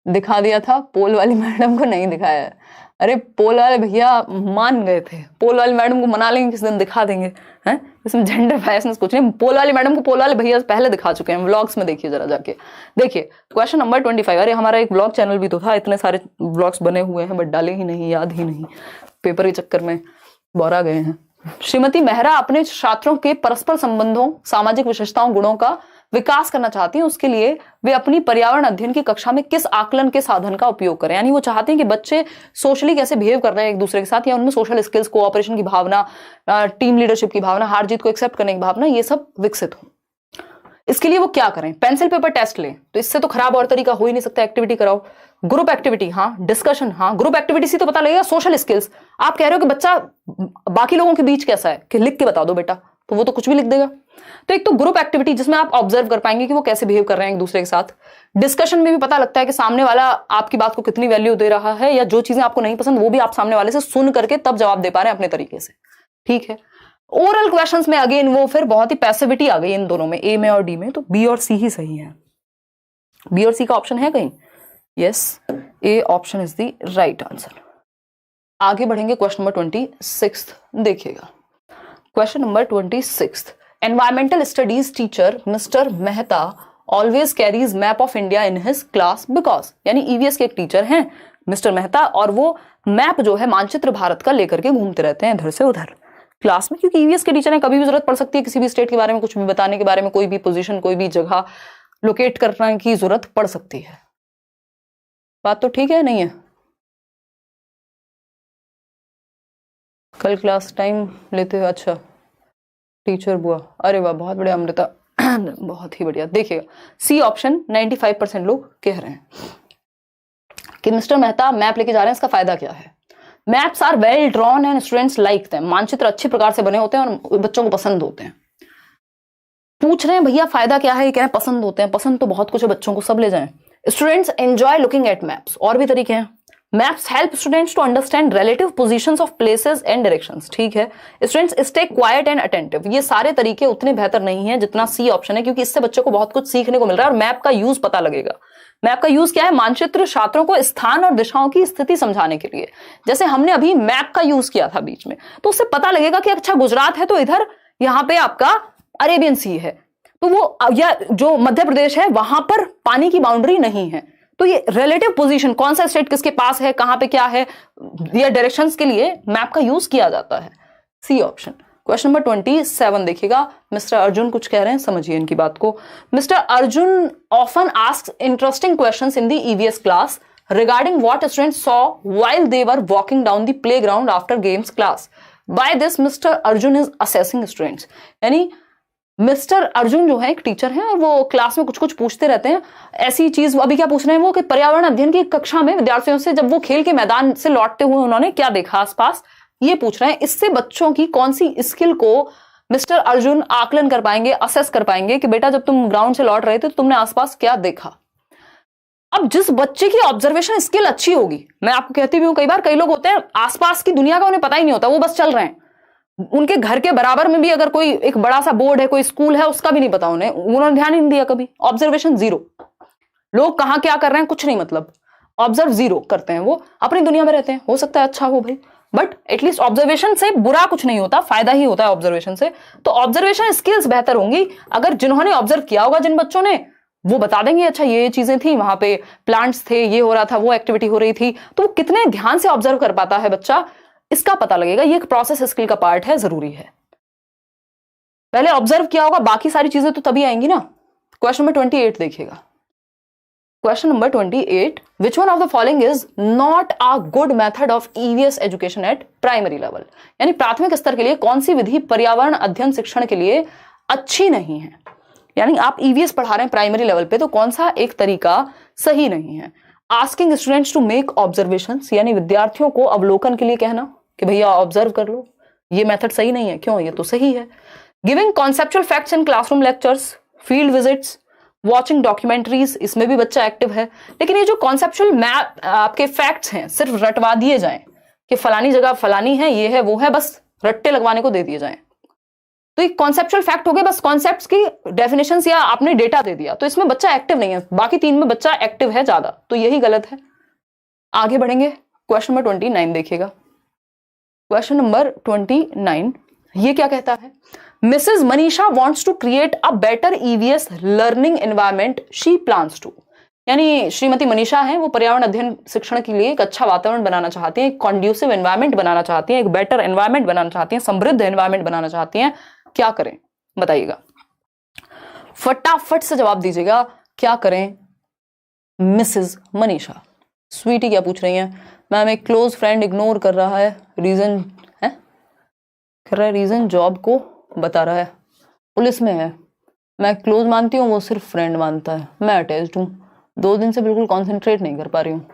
दिखा दिया था, पोल वाली मैडम को नहीं दिखाया है। अरे पोल वाले भैया मान गए थे, पोल वाली मैडम को मना लेंगे, किसी दिन दिखा देंगे, हैं इसमें जेंडर बायसनेस कुछ नहीं। पोल वाली मैडम को पोल वाले भैया पहले दिखा चुके हैं, व्लॉग्स में देखिए जरा जाके देखिए। क्वेश्चन नंबर 25, अरे हमारा एक व्लॉग चैनल भी तो था, इतने सारे व्लॉग्स बने हुए हैं बट डाले ही नहीं, याद ही नहीं, पेपर के चक्कर में बोरा गए हैं। श्रीमती मेहरा अपने छात्रों के परस्पर संबंधों, सामाजिक विशेषताओं, गुणों का विकास करना चाहती हैं। उसके लिए वे अपनी पर्यावरण अध्ययन की कक्षा में किस आकलन के साधन का उपयोग करें, यानी वो चाहते हैं कि बच्चे सोशली कैसे बिहेव कर रहे हैं एक दूसरे के साथ, या उनमें सोशल स्किल्स, कोऑपरेशन की भावना, टीम लीडरशिप की भावना, हार जीत को एक्सेप्ट करने की भावना, ये सब विकसित हो। इसके लिए वो क्या करें? पेंसिल पेपर टेस्ट लें, तो इससे तो खराब और तरीका हो ही नहीं सकता। एक्टिविटी कराओ, ग्रुप एक्टिविटी, हाँ डिस्कशन, हाँ ग्रुप एक्टिविटी से तो पता लगेगा। सोशल स्किल्स, आप कह रहे हो कि बच्चा बाकी लोगों के बीच कैसा है, कि लिख के बता दो बेटा, तो वो तो कुछ भी लिख देगा। तो एक तो ग्रुप एक्टिविटी जिसमें आप ऑब्जर्व कर पाएंगे कि वो कैसे बिहेव कर रहे हैं एक दूसरे के साथ। डिस्कशन में भी पता लगता है कि सामने वाला आपकी बात को कितनी वैल्यू दे रहा है, या जो चीजें आपको नहीं पसंद वो भी आप सामने वाले से सुन करके तब जवाब दे पा रहे हैं अपने तरीके से, ठीक है। ओरल क्वेश्चंस में अगेन वो फिर बहुत ही पैसिविटी आ गई इन दोनों में, ए में और डी में, तो बी और सी ही सही है। बी और सी का ऑप्शन है कहीं? Yes, A option is the right answer. आगे बढ़ेंगे, क्वेश्चन नंबर 26 देखिएगा। Question number 26, environmental studies teacher mister Mehta always carries map of India in his class because, यानी ईवीएस के एक टीचर हैं मिस्टर मेहता, और वो मैप जो है मानचित्र भारत का लेकर के घूमते रहते हैं इधर से उधर क्लास में, क्योंकि ईवीएस के टीचर हैं, कभी भी जरूरत पड़ सकती है किसी भी स्टेट के बारे में कुछ भी बताने के बारे में, कोई भी पोजीशन, कोई भी जगह लोकेट करने की जरूरत पड़ सकती है। बात तो ठीक है नहीं है? कल क्लास टाइम लेते हो? अच्छा टीचर बुआ, अरे वाह बहुत बढ़िया अमृता, बहुत ही बढ़िया। देखिएगा सी ऑप्शन 95% लोग कह रहे हैं कि मिस्टर मेहता मैप लेके जा रहे हैं, इसका फायदा क्या है? Maps are well drawn and students like them, मानचित्र अच्छे प्रकार से बने होते हैं और बच्चों को पसंद होते हैं। पूछ रहे हैं भैया फायदा क्या है, ये कह रहे हैं पसंद होते हैं। पसंद तो बहुत कुछ है बच्चों को, सब ले जाएं। Students enjoy looking at maps, और भी तरीके हैं। Maps help students to understand relative positions of places and directions, ठीक है। Students stay quiet and attentive, ये सारे तरीके उतने बेहतर नहीं है जितना सी ऑप्शन है, क्योंकि इससे बच्चों को बहुत कुछ सीखने को मिल रहा है और मैप का यूज पता लगेगा। मैप का यूज क्या है? मानचित्र छात्रों को स्थान और दिशाओं की स्थिति समझाने के लिए, जैसे हमने अभी मैप का यूज किया था बीच में, तो उससे पता लगेगा कि अच्छा गुजरात है तो इधर यहाँ पे आपका अरेबियन सी है, तो वो, या जो मध्य प्रदेश है वहां पर पानी की बाउंड्री नहीं है, तो ये रिलेटिव पोजीशन, कौन सा स्टेट किसके पास है, कहां पे क्या है, ये डायरेक्शंस के लिए मैप का यूज किया जाता है। C option. क्वेश्चन नंबर 27 देखिएगा। मिस्टर अर्जुन कुछ कह रहे हैं, समझिए इनकी बात को। Mr Arjun often asks interesting questions in the EVS class regarding what students saw while they were walking down the playground after games class. By this Mr Arjun is assessing students, यानी मिस्टर अर्जुन जो है एक टीचर हैं और वो class में कुछ कुछ पूछते रहते हैं। ऐसी चीज अभी क्या पूछ रहे हैं वो कि पर्यावरण अध्ययन की कक्षा में विद्यार्थियों से जब वो खेल के मैदान से लौटते हुए उन्होंने क्या देखा आसपास, ये पूछ रहे हैं। इससे बच्चों की कौन सी स्किल को मिस्टर अर्जुन आकलन कर पाएंगे, असेस कर पाएंगे कि बेटा जब तुम ग्राउंड से लौट रहे थे तो तुमने आसपास क्या देखा। अब जिस बच्चे की ऑब्जर्वेशन स्किल अच्छी होगी, मैं आपको कहती भी हूं, कई बार कई लोग होते हैं आसपास की दुनिया का उन्हें पता ही नहीं होता, वो बस चल रहे हैं, उनके घर के बराबर में भी अगर कोई एक बड़ा सा बोर्ड है, कोई स्कूल है, उसका भी नहीं पता उन्हें, उन्होंने ध्यान ही नहीं दिया कभी, ऑब्जर्वेशन जीरो। लोग कहां क्या कर रहे हैं कुछ नहीं, मतलब ऑब्जर्व जीरो करते हैं, वो अपनी दुनिया में रहते हैं। हो सकता है अच्छा हो भाई, बट एटलीस्ट ऑब्जर्वेशन से बुरा कुछ नहीं होता, फायदा ही होता है ऑब्जर्वेशन से। तो ऑब्जर्वेशन स्किल्स बेहतर होंगी अगर जिन्होंने ऑब्जर्व किया होगा, जिन बच्चों ने, वो बता देंगे अच्छा ये चीजें थी, वहां पे प्लांट्स थे, ये हो रहा था, वो एक्टिविटी हो रही थी। तो वो कितने ध्यान से ऑब्जर्व कर पाता है बच्चा, इसका पता लगेगा। ये एक प्रोसेस स्किल का पार्ट है, जरूरी है। पहले ऑब्जर्व किया होगा, बाकी सारी चीजें तो तभी आएंगी ना। क्वेश्चन नंबर 28 देखिएगा। Question number 28, which one of the following is not a good method of EVS education at primary level. यानी प्राथमिक स्तर के लिए कौन सी विधि पर्यावरण अध्ययन शिक्षण के लिए अच्छी नहीं है। यानी आप ईवीएस पढ़ा रहे हैं प्राइमरी लेवल पे, तो कौन सा एक तरीका सही नहीं है। Asking students to make observations, यानी विद्यार्थियों को अवलोकन के लिए कहना कि भैया ऑब्जर्व कर लो, ये मेथड सही नहीं है, क्यों, ये तो सही है। Giving conceptual facts in classroom lectures, field visits, watching documentaries, इसमें भी बच्चा एक्टिव है। लेकिन ये जो कॉन्सेप्चुअल मैप आपके फैक्ट्स हैं, सिर्फ रटवा दिए जाएं कि फलानी जगह फलानी है, ये है, वो है, बस रट्टे लगवाने को दे दिए जाएं, तो ये कॉन्सेप्चुअल फैक्ट हो गए, बस कॉन्सेप्ट्स की डेफिनेशंस या आपने डेटा दे दिया, तो इसमें बच्चा एक्टिव नहीं है। बाकी तीन में बच्चा एक्टिव है ज्यादा, तो यही गलत है। आगे बढ़ेंगे, क्वेश्चन नंबर 29 देखिएगा। क्वेश्चन नंबर 29, ये क्या कहता है। Mrs Manisha wants to create a better EVS learning environment she plans to. यानी श्रीमती मनीषा हैं, वो पर्यावरण अध्ययन शिक्षण के लिए एक अच्छा वातावरण बनाना चाहती हैं, एक कॉन्ड्यूसिव एनवायरमेंट बनाना चाहती हैं, एक बेटर एनवायरमेंट बनाना चाहती हैं, समृद्ध एनवायरमेंट बनाना चाहती हैं। क्या करें बताइएगा, फटाफट से जवाब दीजिएगा। क्या करें मिसेज मनीषा। स्वीटी क्या पूछ रही हैं, मैम एक क्लोज फ्रेंड इग्नोर कर रहा है, रीजन है, कर रहा है, रीजन जॉब को बता रहा है, पुलिस में है, मैं क्लोज मानती हूँ, वो सिर्फ फ्रेंड मानता है, मैं अटैच्ड हूँ, 2 दिन से बिल्कुल कॉन्सेंट्रेट नहीं कर पा रही हूँ।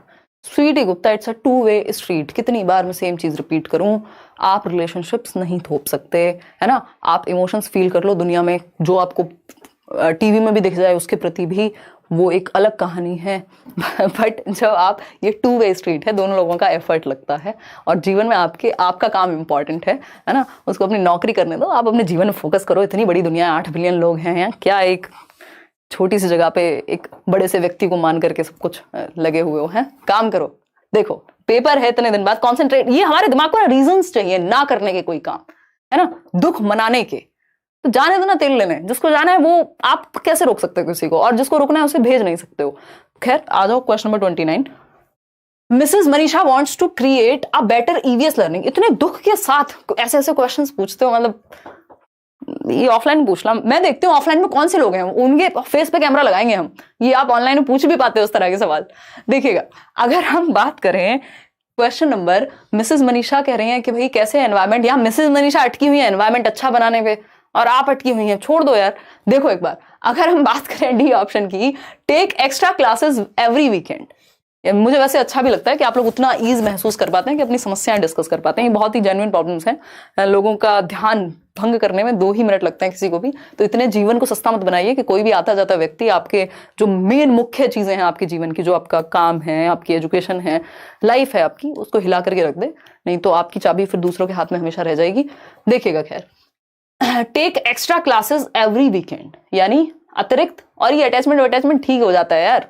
Sweety Gupta, it's a 2 way street. कितनी बार मैं सेम चीज रिपीट करूं, आप रिलेशनशिप्स नहीं थोप सकते, है ना। आप इमोशंस फील कर लो दुनिया में, जो आपको टीवी में भी दिख जाए उसके प्रति भी, वो एक अलग कहानी है। बट जब आप, ये 2 वे स्ट्रीट है, दोनों लोगों का एफर्ट लगता है, और जीवन में आपका काम इंपॉर्टेंट है ना। उसको अपनी नौकरी करने दो, आप अपने जीवन में फोकस करो। इतनी बड़ी दुनिया है, 8 बिलियन लोग हैं, क्या एक छोटी सी जगह पे एक बड़े से व्यक्ति को मान करके सब कुछ लगे हुए हो हैं। काम करो, देखो पेपर है इतने दिन बाद, कॉन्सेंट्रेट। ये हमारे दिमाग को ना रीजंस चाहिए ना करने के कोई काम, है ना, दुख मनाने के, तो जाने दो ना तेल लेने। जिसको जाना है वो आप कैसे रोक सकते हो किसी को, और जिसको रुकना है उसे भेज नहीं सकते हो। खैर आ जाओ question number 29। Mrs Manisha wants to create a better EVS learning. इतने दुख के साथ ऐसे ऐसे क्वेश्चंस पूछते हो, मतलब ये ऑफलाइन पूछना, मैं देखती हूँ ऑफलाइन में कौन से लोग हैं, उनके फेस पे कैमरा लगाएंगे हम। ये आप ऑनलाइन में पूछ भी पाते हो उस तरह के सवाल। देखिएगा, अगर हम बात करें क्वेश्चन नंबर, मिसेज मनीषा कह रही हैं कि भाई कैसे एनवायरमेंट, या मिसेज मनीषा अटकी हुई है एनवायरमेंट अच्छा बनाने पे, और आप अटकी हुई हैं, छोड़ दो यार। देखो एक बार, अगर हम बात करें डी ऑप्शन की, take extra classes every weekend. मुझे वैसे अच्छा भी लगता है कि आप लोग उतना ईज महसूस कर पाते हैं कि अपनी समस्याएं डिस्कस कर पाते हैं। ये बहुत ही जेन्युइन प्रॉब्लम्स हैं, लोगों का ध्यान भंग करने में 2 ही मिनट लगते हैं किसी को भी। तो इतने जीवन को सस्ता मत बनाइए कि कोई भी आता जाता व्यक्ति आपके जो मेन मुख्य चीजें हैं आपके जीवन की, जो आपका काम है, आपकी एजुकेशन है, लाइफ है आपकी, उसको हिला करके रख दे, नहीं तो आपकी चाबी फिर दूसरों के हाथ में हमेशा रह जाएगी। देखिएगा, खैर take extra classes every weekend, यानी अतिरिक्त, और ये अटैचमेंट ठीक हो जाता है यार,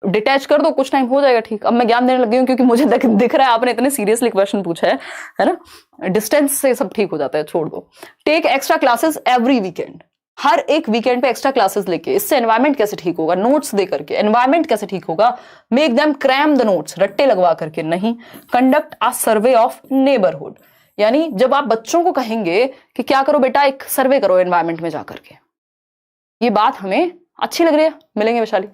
डिटैच कर दो, कुछ टाइम हो जाएगा ठीक। अब मैं ज्ञान देने लगी हूँ क्योंकि मुझे दिख रहा है आपने इतने सीरियसली क्वेश्चन पूछा है ना। डिस्टेंस से सब ठीक हो जाता है, छोड़ दो। Take extra classes every weekend, हर एक वीकेंड पे एक्स्ट्रा क्लासेस लेके। इससे एनवायरमेंट कैसे ठीक होगा, नोट्स दे करके एनवायरमेंट कैसे ठीक होगा, make them cram the notes, रट्टे लगवा करके नहीं। Conduct a survey of neighbourhood, यानी जब आप बच्चों को कहेंगे कि क्या करो बेटा, एक सर्वे करो एनवायरमेंट में जाकर के। ये बात हमें अच्छी लग रही है, मिलेंगे वैशाली,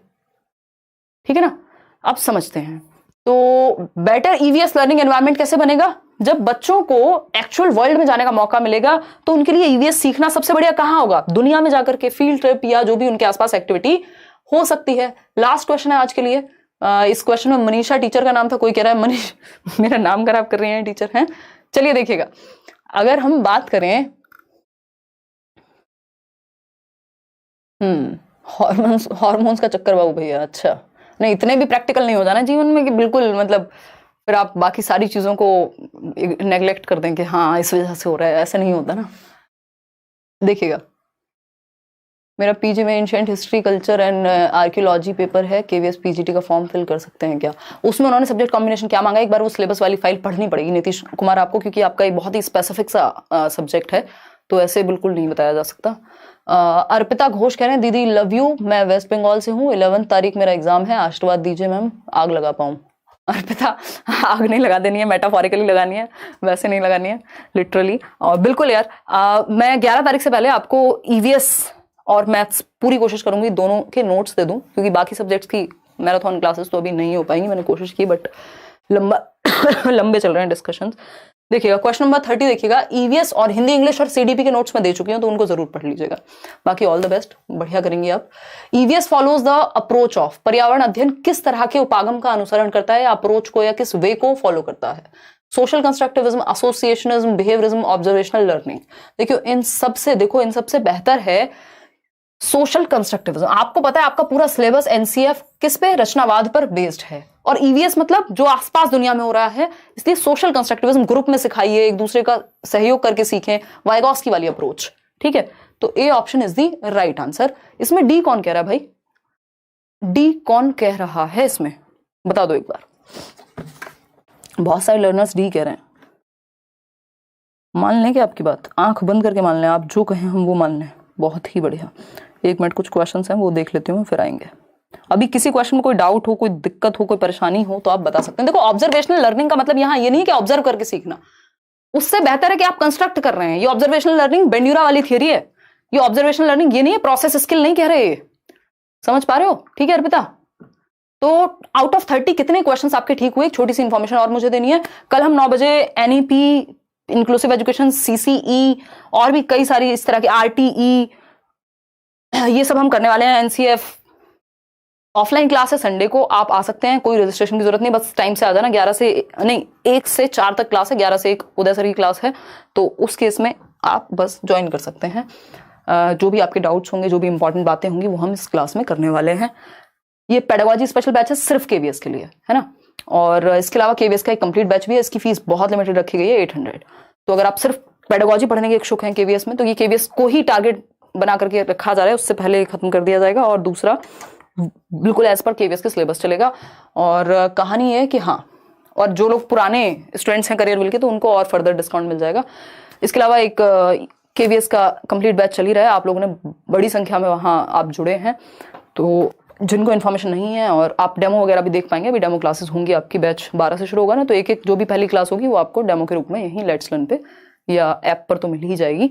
ठीक है ना। अब समझते हैं, तो बेटर ईवीएस लर्निंग एनवायरनमेंट कैसे बनेगा, जब बच्चों को एक्चुअल वर्ल्ड में जाने का मौका मिलेगा। तो उनके लिए ईवीएस सीखना सबसे बढ़िया कहां होगा, दुनिया में जाकर के, फील्ड ट्रिप या जो भी उनके आसपास एक्टिविटी हो सकती है। लास्ट क्वेश्चन है आज के लिए। इस क्वेश्चन में मनीषा टीचर का नाम था, कोई कह रहा है मनीष मेरा नाम खराब कर रही है टीचर हैं। चलिए देखिएगा, अगर हम बात करें हॉर्मोन्स हॉर्मोन्स का चक्कर बाबू भैया, अच्छा नहीं, इतने भी प्रैक्टिकल नहीं हो जाना जीवन में कि बिल्कुल मतलब फिर आप बाकी सारी चीजों को नेग्लेक्ट कर दें कि हाँ इस वजह से हो रहा है, ऐसा नहीं होता ना। देखिएगा, मेरा पीजी में ancient history culture and archaeology paper है, केवीएस पीजीटी का फॉर्म फिल कर सकते हैं क्या? उसमें उन्होंने सब्जेक्ट कॉम्बिनेशन क्या मांगा, एक बार वो सिलेबस वाली फाइल पढ़नी पड़ेगी नीतीश कुमार आपको, क्योंकि आपका एक बहुत ही स्पेसिफिक सा सब्जेक्ट है, तो ऐसे बिल्कुल नहीं बताया जा सकता। अर्पिता घोष कह रहे हैं दीदी लव यू, मैं वेस्ट बंगाल से हूँ, 11 तारीख मेरा एग्जाम है, आशीर्वाद दीजिए मैम आग लगा पाऊँ। अर्पिता, आग नहीं लगा देनी है, मेटाफोरिकली लगानी है, वैसे नहीं लगानी है, लिटरली। और बिल्कुल यार, मैं 11 तारीख से पहले आपको ईवीएस और मैथ्स पूरी कोशिश करूंगी दोनों के नोट्स दे दूं, क्योंकि बाकी सब्जेक्ट्स की मैराथन क्लासेस तो अभी नहीं हो पाएंगी, मैंने कोशिश की बट लंबे चल रहे हैं डिस्कशंस। देखिएगा क्वेश्चन नंबर 30 देखिएगा, ईवीएस और हिंदी इंग्लिश और सीडीपी के नोट्स में दे चुकी हूं, तो उनको जरूर पढ़ लीजिएगा। बाकी ऑल द बेस्ट, बढ़िया करेंगे आप। EVS follows the approach of, पर्यावरण अध्ययन किस तरह के उपागम का अनुसरण करता है, या अप्रोच को या किस वे को फॉलो करता है? Social constructivism, associationism, behaviourism, observational learning. देखियो इन सबसे बेहतर है सोशल कंस्ट्रक्टिविज्म। आपको पता है आपका पूरा सिलेबस एनसीएफ किस पे, रचनावाद पर बेस्ड है, और ईवीएस मतलब जो आसपास दुनिया में हो रहा है, इसलिए सोशल कंस्ट्रक्टिविज्म ग्रुप में सिखाइए, एक दूसरे का सहयोग करके सीखें, वाइगॉस्की वाली अप्रोच, ठीक है। तो A option is the right answer. इसमें डी कौन कह रहा है भाई, डी कौन कह रहा है इसमें, बता दो एक बार। बहुत सारे लर्नर्स डी कह रहे हैं, मान लें कि आपकी बात, आंख बंद करके मान लें, आप जो कहें हम वो मान लें, बहुत ही बढ़िया। एक मिनट, कुछ क्वेश्चंस हैं वो देख लेती हूँ, फिर आएंगे। अभी किसी क्वेश्चन में कोई डाउट हो, कोई दिक्कत हो, कोई परेशानी हो तो आप बता सकते हैं। देखो ऑब्जर्वेशनल लर्निंग का मतलब यहाँ ये नहीं कि ऑब्जर्व करके सीखना, उससे बेहतर है कि आप कंस्ट्रक्ट कर रहे हैं। ये ऑब्जर्वेशनल लर्निंग बेंड्यूरा वाली थियरी है, ये ऑब्जर्वेशनल लर्निंग ये नहीं है, प्रोसेस स्किल नहीं कह रहे, समझ पा रहे हो? ठीक है अर्पिता, तो आउट ऑफ 30 कितने क्वेश्चंस आपके ठीक हुए? छोटी सी इंफॉर्मेशन और मुझे देनी है। कल हम 9 बजे एनईपी, इंक्लूसिव एजुकेशन, सीसीई और भी कई सारी इस तरह की आरटीई, ये सब हम करने वाले हैं। एनसीएफ ऑफलाइन क्लास है, संडे को आप आ सकते हैं, कोई रजिस्ट्रेशन की जरूरत नहीं, बस टाइम से आ जाना। 1 से 4 तक क्लास है, 11 से 1 उदय सर की क्लास है, तो उस केस में आप बस ज्वाइन कर सकते हैं। जो भी आपके डाउट्स होंगे, जो भी इंपॉर्टेंट बातें होंगी, वो हम इस क्लास में करने वाले हैं। ये पेडागोजी स्पेशल बैच है सिर्फ केवीएस के लिए, है ना। और इसके अलावा केवीएस का एक कंप्लीट बैच भी है, इसकी फीस बहुत लिमिटेड रखी गई है, 800। तो अगर आप सिर्फ पेडागोजी पढ़ने के इच्छुक हैं केवीएस में, तो ये केवीएस को ही टारगेट बना करके रखा जा रहा है, उससे पहले खत्म कर दिया जाएगा, और दूसरा बिल्कुल एज पर केवीएस के सिलेबस चलेगा। और कहानी है कि हाँ, और जो लोग पुराने स्टूडेंट्स हैं करियर विल के, तो उनको और फर्दर डिस्काउंट मिल जाएगा। इसके अलावा एक केवीएस का कंप्लीट बैच चल ही रहा है, आप लोगों ने बड़ी संख्या में वहाँ आप जुड़े हैं, तो जिनको इन्फॉर्मेशन नहीं है, और आप डेमो वगैरह भी देख पाएंगे, अभी डेमो क्लासेस होंगी आपकी, बैच 12 से शुरू होगा ना, तो एक जो भी पहली क्लास होगी वो आपको डेमो के रूप में यहीं लेट्स लर्न पे या ऐप पर तो मिल ही जाएगी।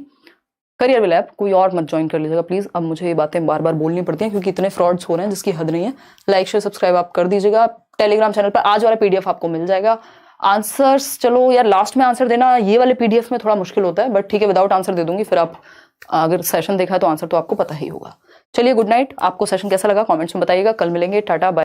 करियर विल ऐप, कोई और मत ज्वाइन कर लीजिएगा प्लीज। अब मुझे ये बातें बार बार बोलनी पड़ती हैं क्योंकि इतने फ्रॉड्स हो रहे हैं जिसकी हद नहीं है। लाइक शेयर सब्सक्राइब आप कर दीजिएगा। टेलीग्राम चैनल पर आज वाला पीडीएफ आपको मिल जाएगा। आंसर्स, चलो यार लास्ट में आंसर देना ये वाले पीडीएफ में थोड़ा मुश्किल होता है, बट ठीक है, विदाउट आंसर दे दूंगी, फिर आप अगर सेशन देखा है तो आंसर तो आपको पता ही होगा। चलिए गुड नाइट। आपको सेशन कैसा लगा कमेंट्स में बताइएगा। कल मिलेंगे, टाटा बाय।